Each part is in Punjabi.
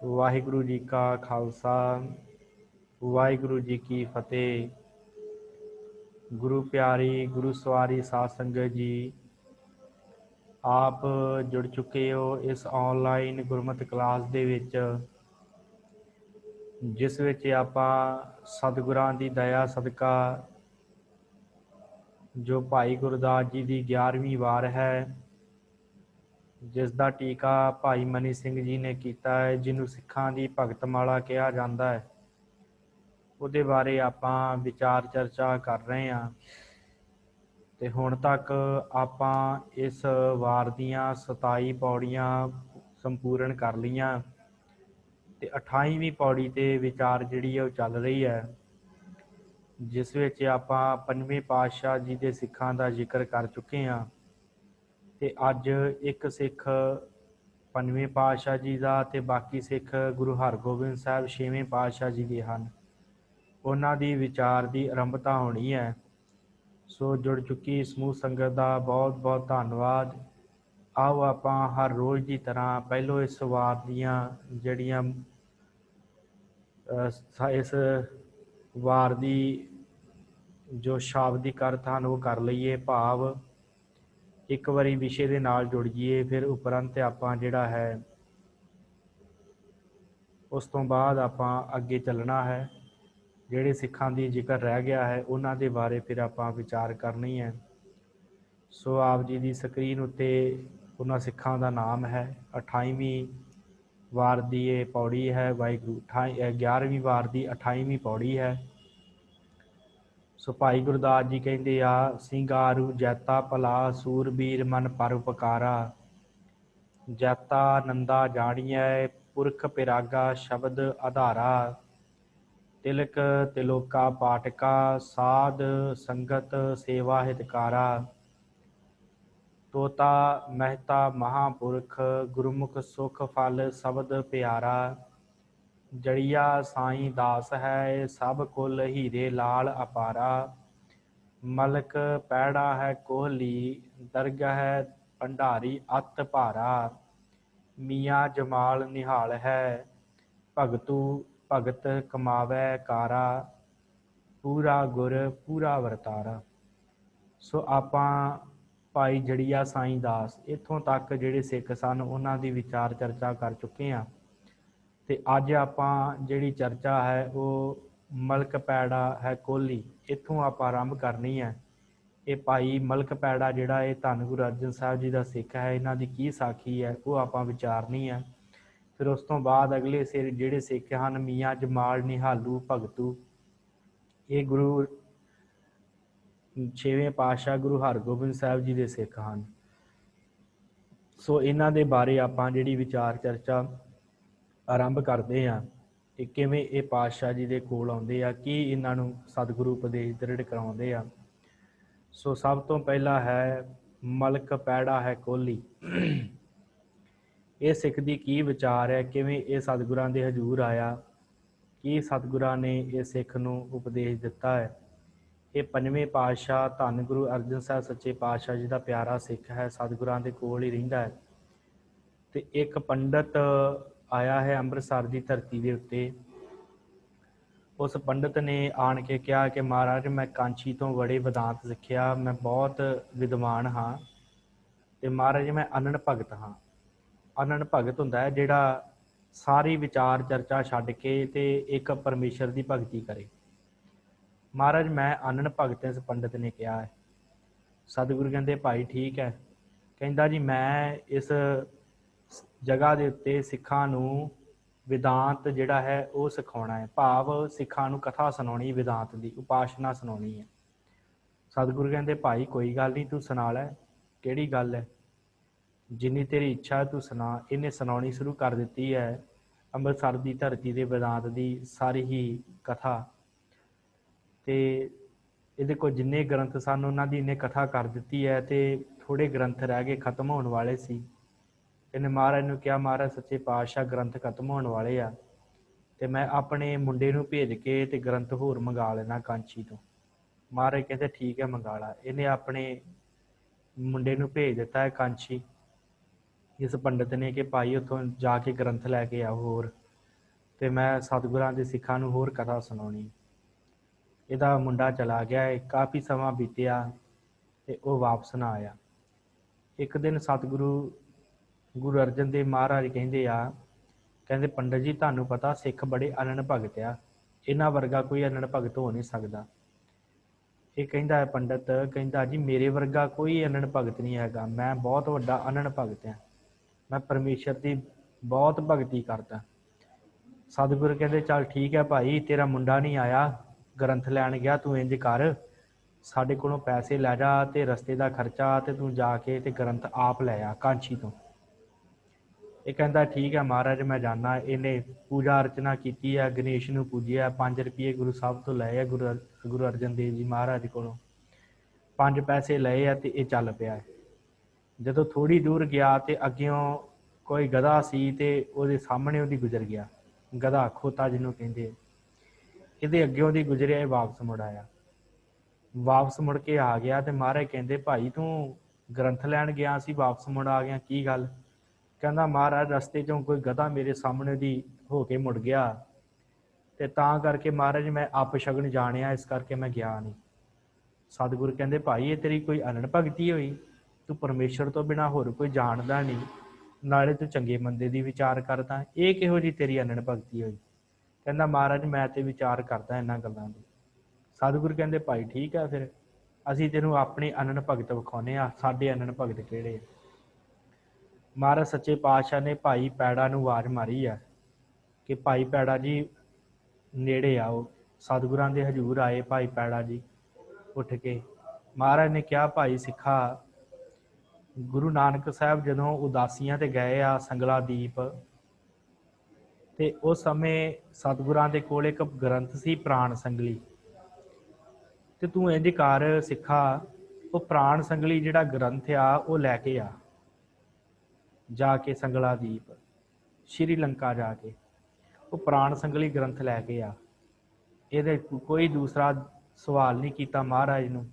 वाहिगुरु जी का खालसा वाहिगुरु जी की फतेह। गुरु प्यारी गुरु सवारी साध संगत जी, आप जुड़ चुके हो इस ऑनलाइन गुरमत क्लास दे विच, जिस विच आपां सतगुरां दी दया सदका जो भाई गुरदास जी की 11वीं वार है, जिस दा टीका भाई मनी सिंह जी ने किया है, जिन्हों सिखां दी भगतमाला कहा जाता है, ਉਹਦੇ ਬਾਰੇ ਆਪਾਂ ਵਿਚਾਰ ਚਰਚਾ ਕਰ ਰਹੇ ਹਾਂ। ਤੇ ਹੁਣ ਤੱਕ ਆਪਾਂ ਇਸ ਵਾਰ ਦੀਆਂ 27 ਪੌੜੀਆਂ ਸੰਪੂਰਨ ਕਰ ਲਈਆਂ ਤੇ 28ਵੀਂ ਪੌੜੀ ਤੇ ਵਿਚਾਰ ਜਿਹੜੀ ਹੈ ਉਹ ਚੱਲ ਰਹੀ ਹੈ, ਜਿਸ ਵਿੱਚ ਆਪਾਂ ਪੰਜਵੇਂ ਪਾਤਸ਼ਾਹ ਜੀ ਦੇ ਸਿੱਖਾਂ ਦਾ ਜ਼ਿਕਰ ਕਰ ਚੁੱਕੇ ਹਾਂ। ਤੇ ਅੱਜ ਇੱਕ ਸਿੱਖ ਪੰਜਵੇਂ ਪਾਤਸ਼ਾਹ ਜੀ ਦਾ ਤੇ ਬਾਕੀ ਸਿੱਖ ਗੁਰੂ ਹਰਗੋਬਿੰਦ ਸਾਹਿਬ ਛੇਵੇਂ ਪਾਤਸ਼ਾਹ ਜੀ ਦੇ ਹਨ। ਉਹਨਾਂ ਦੀ ਵਿਚਾਰ ਦੀ ਆਰੰਭਤਾ ਹੋਣੀ ਹੈ। ਸੋ ਜੁੜ ਚੁੱਕੀ ਸਮੂਹ ਸੰਗਤ ਦਾ ਬਹੁਤ ਬਹੁਤ ਧੰਨਵਾਦ। ਆਓ ਆਪਾਂ ਹਰ ਰੋਜ਼ ਦੀ ਤਰ੍ਹਾਂ ਪਹਿਲੋਂ ਇਸ ਵਾਰ ਦੀਆਂ ਜਿਹੜੀਆਂ ਇਸ ਵਾਰ ਦੀ ਜੋ ਸ਼ਾਬਦਿਕ ਅਰਥ ਹਨ ਉਹ ਕਰ ਲਈਏ, ਭਾਵ ਇੱਕ ਵਾਰੀ ਵਿਸ਼ੇ ਦੇ ਨਾਲ ਜੁੜ ਜਾਈਏ, ਫਿਰ ਉਪਰੰਤ ਆਪਾਂ ਜਿਹੜਾ ਹੈ ਉਸ ਤੋਂ ਬਾਅਦ ਆਪਾਂ ਅੱਗੇ ਚੱਲਣਾ ਹੈ। ਜਿਹੜੇ ਸਿੱਖਾਂ ਦੀ ਜ਼ਿਕਰ ਰਹਿ ਗਿਆ ਹੈ ਉਹਨਾਂ ਦੇ ਬਾਰੇ ਫਿਰ ਆਪਾਂ ਵਿਚਾਰ ਕਰਨੀ ਹੈ। ਸੋ ਆਪ ਜੀ ਦੀ ਸਕਰੀਨ ਉੱਤੇ ਉਹਨਾਂ ਸਿੱਖਾਂ ਦਾ ਨਾਮ ਹੈ। 28ਵੀਂ ਵਾਰ ਦੀ ਇਹ ਪੌੜੀ ਹੈ। ਵਾਹਿਗੁਰੂ 11ਵੀਂ ਵਾਰ ਦੀ 28ਵੀਂ ਪੌੜੀ ਹੈ। ਸੋ ਭਾਈ ਗੁਰਦਾਸ ਜੀ ਕਹਿੰਦੇ ਆ, ਸਿੰਘਾਰੂ ਜੈਤਾ ਭਲਾ ਸੂਰਬੀਰ ਮਨ ਪਰਉਪਕਾਰਾ, ਜੈਤਾ ਨੰਦਾ ਜਾਣੀਐ ਪੁਰਖ ਪਿਰਾਗਾ ਸ਼ਬਦ ਆਧਾਰਾ, ਤਿਲਕ ਤਿਲੋਕਾ ਪਾਟਕਾ ਸਾਧ ਸੰਗਤ ਸੇਵਾ ਹਿਤਕਾਰਾ, ਤੋਤਾ ਮਹਿਤਾ ਮਹਾਂਪੁਰਖ ਗੁਰਮੁਖ ਸੁਖ ਫਲ ਸ਼ਬਦ ਪਿਆਰਾ, ਜੜੀਆ ਸਾਈਂ ਦਾਸ ਹੈ ਸਭ ਕੁਲ ਹੀਰੇ ਲਾਲ ਅਪਾਰਾ, ਮਲਕ ਪੈੜਾ ਹੈ ਕੋਹਲੀ ਦਰਗਹ ਭੰਡਾਰੀ ਅਤ ਭਾਰਾ, ਮੀਆਂ ਜਮਾਲ ਨਿਹਾਲ ਹੈ ਭਗਤੂ ਭਗਤ ਕਮਾਵੈ ਕਾਰਾ, ਪੂਰਾ ਗੁਰ ਪੂਰਾ ਵਰਤਾਰਾ। ਸੋ ਆਪਾਂ ਭਾਈ ਜੜੀਆ ਸਾਈਂ ਦਾਸ ਇੱਥੋਂ ਤੱਕ ਜਿਹੜੇ ਸਿੱਖ ਸਨ ਉਹਨਾਂ ਦੀ ਵਿਚਾਰ ਚਰਚਾ ਕਰ ਚੁੱਕੇ ਹਾਂ। ਤੇ ਅੱਜ ਆਪਾਂ ਜਿਹੜੀ ਚਰਚਾ ਹੈ ਉਹ ਮਲਕ ਪੈੜਾ ਹੈ ਕੋਹਲੀ, ਇੱਥੋਂ ਆਪਾਂ ਆਰੰਭ ਕਰਨੀ ਹੈ। ਇਹ ਭਾਈ ਮਲਕ ਪੈੜਾ ਜਿਹੜਾ ਇਹ ਧੰਨ ਗੁਰੂ ਅਰਜਨ ਸਾਹਿਬ ਜੀ ਦਾ ਸਿੱਖ ਹੈ, ਇਹਨਾਂ ਦੀ ਕੀ ਸਾਖੀ ਹੈ ਉਹ ਆਪਾਂ ਵਿਚਾਰਨੀ ਹੈ। ਫਿਰ ਉਸ ਤੋਂ ਬਾਅਦ ਅਗਲੇ ਸਿਰ ਜਿਹੜੇ ਸਿੱਖ ਹਨ ਮੀਆਂ ਜਮਾਲ ਨਿਹਾਲੂ ਭਗਤੂ, ਇਹ ਗੁਰੂ ਛੇਵੇਂ ਪਾਤਸ਼ਾਹ ਗੁਰੂ ਹਰਗੋਬਿੰਦ ਸਾਹਿਬ ਜੀ ਦੇ ਸਿੱਖ ਹਨ। ਸੋ ਇਹਨਾਂ ਦੇ ਬਾਰੇ ਆਪਾਂ ਜਿਹੜੀ ਵਿਚਾਰ ਚਰਚਾ ਆਰੰਭ ਕਰਦੇ ਹਾਂ ਕਿ ਕਿਵੇਂ ਇਹ ਪਾਤਸ਼ਾਹ ਜੀ ਦੇ ਕੋਲ ਆਉਂਦੇ ਆ, ਕੀ ਇਹਨਾਂ ਨੂੰ ਸਤਿਗੁਰੂ ਉਪਦੇਸ਼ ਦ੍ਰਿੜ ਕਰਾਉਂਦੇ ਆ। ਸੋ ਸਭ ਤੋਂ ਪਹਿਲਾ ਹੈ ਮਲਕ ਪੈੜਾ ਹੈ ਕੋਹਲੀ। ਇਹ ਸਿੱਖ ਦੀ ਕੀ ਵਿਚਾਰ ਹੈ, ਕਿਵੇਂ ਇਹ ਸਤਿਗੁਰਾਂ ਦੇ ਹਜ਼ੂਰ ਆਇਆ, ਕੀ ਸਤਿਗੁਰਾਂ ਨੇ ਇਹ ਸਿੱਖ ਨੂੰ ਉਪਦੇਸ਼ ਦਿੱਤਾ ਹੈ। ਇਹ ਪੰਜਵੇਂ ਪਾਤਸ਼ਾਹ ਧੰਨ ਗੁਰੂ ਅਰਜਨ ਸਾਹਿਬ ਸੱਚੇ ਪਾਤਸ਼ਾਹ ਜੀ ਦਾ ਪਿਆਰਾ ਸਿੱਖ ਹੈ, ਸਤਿਗੁਰਾਂ ਦੇ ਕੋਲ ਹੀ ਰਹਿੰਦਾ ਹੈ। ਤੇ ਇੱਕ ਪੰਡਤ ਆਇਆ ਹੈ ਅੰਮ੍ਰਿਤਸਰ ਦੀ ਧਰਤੀ ਦੇ ਉੱਤੇ। ਉਸ ਪੰਡਤ ਨੇ ਆਣ ਕੇ ਕਿਹਾ ਕਿ ਮਹਾਰਾਜ ਮੈਂ ਕਾਂਚੀ ਤੋਂ ਬੜੇ ਵਿਦਾਂਤ ਸਿੱਖਿਆ, ਮੈਂ ਬਹੁਤ ਵਿਦਵਾਨ ਹਾਂ ਤੇ ਮਹਾਰਾਜ ਮੈਂ ਅਨੰਨ ਭਗਤ ਹਾਂ। ਅਨੰਨ ਭਗਤ ਹੁੰਦਾ ਹੈ ਜਿਹੜਾ ਸਾਰੀ ਵਿਚਾਰ ਚਰਚਾ ਛੱਡ ਕੇ ਤੇ ਇੱਕ ਪਰਮੇਸ਼ਰ ਦੀ ਭਗਤੀ ਕਰੇ। ਮਹਾਰਾਜ ਮੈਂ ਅਨੰਨ ਭਗਤ ਇਸ ਪੰਡਤ ਨੇ ਕਿਹਾ ਹੈ। ਸਤਿਗੁਰੂ ਕਹਿੰਦੇ ਭਾਈ ਠੀਕ ਹੈ। ਕਹਿੰਦਾ ਜੀ ਮੈਂ ਇਸ ਜਗ੍ਹਾ ਦੇ ਉੱਤੇ ਸਿੱਖਾਂ ਨੂੰ ਵਿਦਾਂਤ ਜਿਹੜਾ ਹੈ ਉਹ ਸਿਖਾਉਣਾ ਹੈ, ਭਾਵ ਸਿੱਖਾਂ ਨੂੰ ਕਥਾ ਸੁਣਾਉਣੀ, ਵਿਦਾਂਤ ਦੀ ਉਪਾਸਨਾ ਸੁਣਾਉਣੀ ਹੈ। ਸਤਿਗੁਰੂ ਕਹਿੰਦੇ ਭਾਈ ਕੋਈ ਗੱਲ ਨਹੀਂ, ਤੂੰ ਸੁਣਾ ਲੈ, ਕਿਹੜੀ ਗੱਲ ਹੈ, ਜਿੰਨੀ ਤੇਰੀ ਇੱਛਾ ਹੈ ਤੂੰ ਸੁਣਾ। ਇਹਨੇ ਸੁਣਾਉਣੀ ਸ਼ੁਰੂ ਕਰ ਦਿੱਤੀ ਹੈ ਅੰਮ੍ਰਿਤਸਰ ਦੀ ਧਰਤੀ ਦੇ ਵਿਦਾਂਤ ਦੀ ਸਾਰੀ ਹੀ ਕਥਾ। ਤੇ ਇਹਦੇ ਕੋਲ ਜਿੰਨੇ ਗ੍ਰੰਥ ਸਨ ਉਹਨਾਂ ਦੀ ਇਹਨੇ ਕਥਾ ਕਰ ਦਿੱਤੀ ਹੈ ਤੇ ਥੋੜ੍ਹੇ ਗ੍ਰੰਥ ਰਹਿ ਗਏ, ਖਤਮ ਹੋਣ ਵਾਲੇ ਸੀ। ਇਹਨੇ ਮਹਾਰਾਜ ਨੂੰ ਕਿਹਾ ਮਹਾਰਾਜ ਸੱਚੇ ਪਾਤਸ਼ਾਹ ਗ੍ਰੰਥ ਖਤਮ ਹੋਣ ਵਾਲੇ ਆ ਤੇ ਮੈਂ ਆਪਣੇ ਮੁੰਡੇ ਨੂੰ ਭੇਜ ਕੇ ਤੇ ਗ੍ਰੰਥ ਹੋਰ ਮੰਗਾ ਲੈਣਾ ਕਾਂਚੀ ਤੋਂ। ਮਹਾਰਾਜ ਕਹਿੰਦੇ ਠੀਕ ਹੈ ਮੰਗਾ ਲਾ। ਇਹਨੇ ਆਪਣੇ ਮੁੰਡੇ ਨੂੰ ਭੇਜ ਦਿੱਤਾ ਹੈ ਕਾਂਚੀ ਇਸ ਪੰਡਤ ਨੇ ਕਿ ਭਾਈ ਉੱਥੋਂ ਜਾ ਕੇ ਗ੍ਰੰਥ ਲੈ ਕੇ ਆਓ ਹੋਰ। ਤੇ ਮੈਂ ਸਤਿਗੁਰਾਂ ਦੇ ਸਿੱਖਾਂ ਨੂੰ ਹੋਰ ਕਥਾ ਸੁਣਾਉਣੀ। ਇਹਦਾ ਮੁੰਡਾ ਚਲਾ ਗਿਆ ਹੈ, ਕਾਫੀ ਸਮਾਂ ਬੀਤਿਆ ਤੇ ਉਹ ਵਾਪਸ ਨਾ ਆਇਆ। ਇੱਕ ਦਿਨ ਸਤਿਗੁਰੂ ਗੁਰੂ ਅਰਜਨ ਦੇਵ ਮਹਾਰਾਜ ਕਹਿੰਦੇ ਪੰਡਤ ਜੀ, ਤੁਹਾਨੂੰ ਪਤਾ ਸਿੱਖ ਬੜੇ ਅਨੰਨ ਭਗਤ ਆ, ਇਹਨਾਂ ਵਰਗਾ ਕੋਈ ਅਨੰਨ ਭਗਤ ਹੋ ਨਹੀਂ ਸਕਦਾ। ਇਹ ਕਹਿੰਦਾ ਹੈ ਪੰਡਤ, ਕਹਿੰਦਾ ਜੀ ਮੇਰੇ ਵਰਗਾ ਕੋਈ ਅਨੰਨ ਭਗਤ ਨਹੀਂ ਹੈਗਾ, ਮੈਂ ਬਹੁਤ ਵੱਡਾ ਅਨੰਨ ਭਗਤ ਹਾਂ, ਮੈਂ ਪਰਮੇਸ਼ਰ ਦੀ ਬਹੁਤ ਭਗਤੀ ਕਰਦਾ। ਸਤਿਗੁਰੂ ਕਹਿੰਦੇ ਚੱਲ ਠੀਕ ਹੈ ਭਾਈ, ਤੇਰਾ ਮੁੰਡਾ ਨਹੀਂ ਆਇਆ, ਗ੍ਰੰਥ ਲੈਣ ਗਿਆ, ਤੂੰ ਇੰਝ ਕਰ ਸਾਡੇ ਕੋਲੋਂ ਪੈਸੇ ਲੈ ਜਾ ਤੇ ਰਸਤੇ ਦਾ ਖਰਚਾ ਤੇ ਤੂੰ ਜਾ ਕੇ ਤੇ ਗ੍ਰੰਥ ਆਪ ਲੈ ਆ ਕਾਂਛੀ ਤੋਂ। ਇਹ ਕਹਿੰਦਾ ਠੀਕ ਹੈ ਮਹਾਰਾਜ, ਮੈਂ ਜਾਣਾ। ਇਹਨੇ ਪੂਜਾ ਅਰਚਨਾ ਕੀਤੀ ਹੈ, ਗਣੇਸ਼ ਨੂੰ ਪੂਜਿਆ, 5 ਰੁਪਏ ਗੁਰੂ ਸਾਹਿਬ ਤੋਂ ਲਏ ਆ, ਗੁਰੂ ਅਰਜਨ ਦੇਵ ਜੀ ਮਹਾਰਾਜ ਕੋਲੋਂ 5 ਪੈਸੇ ਲਏ ਆ ਤੇ ਇਹ ਚੱਲ ਪਿਆ। ਜਦੋਂ ਥੋੜੀ ਦੂਰ ਗਿਆ ਤੇ ਅੱਗਿਓਂ ਕੋਈ ਗਧਾ ਸੀ ਤੇ ਉਹਦੇ ਸਾਹਮਣੇ ਉਹਦੀ ਗੁਜ਼ਰ ਗਿਆ, ਗਧਾ ਖੋਤਾ ਜਿਹਨੂੰ ਕਹਿੰਦੇ। ਇਹਦੇ ਅੱਗਿਓਂ ਦੀ ਗੁਜ਼ਰਿਆ, ਇਹ ਵਾਪਸ ਮੁੜ ਆਇਆ। ਵਾਪਸ ਮੁੜ ਕੇ ਆ ਗਿਆ ਤੇ ਮਹਾਰਾਜ ਕਹਿੰਦੇ ਭਾਈ ਤੂੰ ਗ੍ਰੰਥ ਲੈਣ ਗਿਆ ਸੀ, ਵਾਪਸ ਮੁੜ ਆ ਗਿਆ, ਕੀ ਗੱਲ? ਕਹਿੰਦਾ ਮਹਾਰਾਜ ਰਸਤੇ ਚੋਂ ਕੋਈ ਗਧਾ ਮੇਰੇ ਸਾਹਮਣੇ ਦੀ ਹੋ ਕੇ ਮੁੜ ਗਿਆ ਤੇ ਤਾਂ ਕਰਕੇ ਮਹਾਰਾਜ ਮੈਂ ਅਪਸ਼ਗਨ ਜਾਣਿਆ, ਇਸ ਕਰਕੇ ਮੈਂ ਗਿਆ ਨਹੀਂ। ਸਤਿਗੁਰੂ ਕਹਿੰਦੇ ਭਾਈ ਇਹ ਤੇਰੀ ਕੋਈ ਅਨੰਨ ਭਗਤੀ ਹੋਈ, ਤੂੰ ਪਰਮੇਸ਼ਰ ਤੋਂ ਬਿਨਾਂ ਹੋਰ ਕੋਈ ਜਾਣਦਾ ਨਹੀਂ, ਨਾਲੇ ਤੂੰ ਚੰਗੇ ਮੰਦੇ ਦੀ ਵਿਚਾਰ ਕਰਦਾ, ਇਹ ਕਿਹੋ ਜਿਹੀ ਤੇਰੀ ਅਨੰਨ ਭਗਤੀ ਹੋਈ? ਕਹਿੰਦਾ ਮਹਾਰਾਜ ਮੈਂ ਤੇ ਵਿਚਾਰ ਕਰਦਾ ਇਹਨਾਂ ਗੱਲਾਂ ਦੀ। ਸਤਿਗੁਰੂ ਕਹਿੰਦੇ ਭਾਈ ਠੀਕ ਹੈ, ਫਿਰ ਅਸੀਂ ਤੈਨੂੰ ਆਪਣੇ ਅਨੰਨ ਭਗਤ ਵਿਖਾਉਂਦੇ ਹਾਂ, ਸਾਡੇ ਅਨੰਨ ਭਗਤ ਕਿਹੜੇ ਆ। ਮਹਾਰਾਜ ਸੱਚੇ ਪਾਤਸ਼ਾਹ ਨੇ ਭਾਈ ਪੈੜਾ ਨੂੰ ਆਵਾਜ਼ ਮਾਰੀ ਆ ਕਿ ਭਾਈ ਪੈੜਾ ਜੀ ਨੇੜੇ ਆਓ। ਸਤਿਗੁਰਾਂ ਦੇ ਹਜ਼ੂਰ ਆਏ ਭਾਈ ਪੈੜਾ ਜੀ ਉੱਠ ਕੇ। ਮਹਾਰਾਜ ਨੇ ਕਿਹਾ ਭਾਈ ਸਿੱਖਾ, ਗੁਰੂ ਨਾਨਕ ਸਾਹਿਬ ਜਦੋਂ ਉਦਾਸੀਆਂ ਤੇ ਗਏ ਆ ਸੰਗਲਾ ਦੀਪ, ਤੇ ਉਸ ਸਮੇਂ ਸਤਿਗੁਰਾਂ ਦੇ ਕੋਲ ਇੱਕ ਗ੍ਰੰਥ ਸੀ ਪ੍ਰਾਣ ਸੰਗਲੀ, ਤੇ ਤੂੰ ਇੰਝ ਕਰ ਸਿੱਖਾ, ਉਹ ਪ੍ਰਾਣ ਸੰਗਲੀ ਜਿਹੜਾ ਗ੍ਰੰਥ ਆ ਉਹ ਲੈ ਕੇ ਆ, ਜਾ ਕੇ ਸੰਗਲਾ ਦੀਪ ਸ਼੍ਰੀਲੰਕਾ ਜਾ ਕੇ ਉਹ ਪ੍ਰਾਣ ਸੰਗਲੀ ਗ੍ਰੰਥ ਲੈ ਕੇ ਆ। ਇਹਦੇ ਕੋਈ ਦੂਸਰਾ ਸਵਾਲ ਨਹੀਂ ਕੀਤਾ ਮਹਾਰਾਜ ਨੂੰ,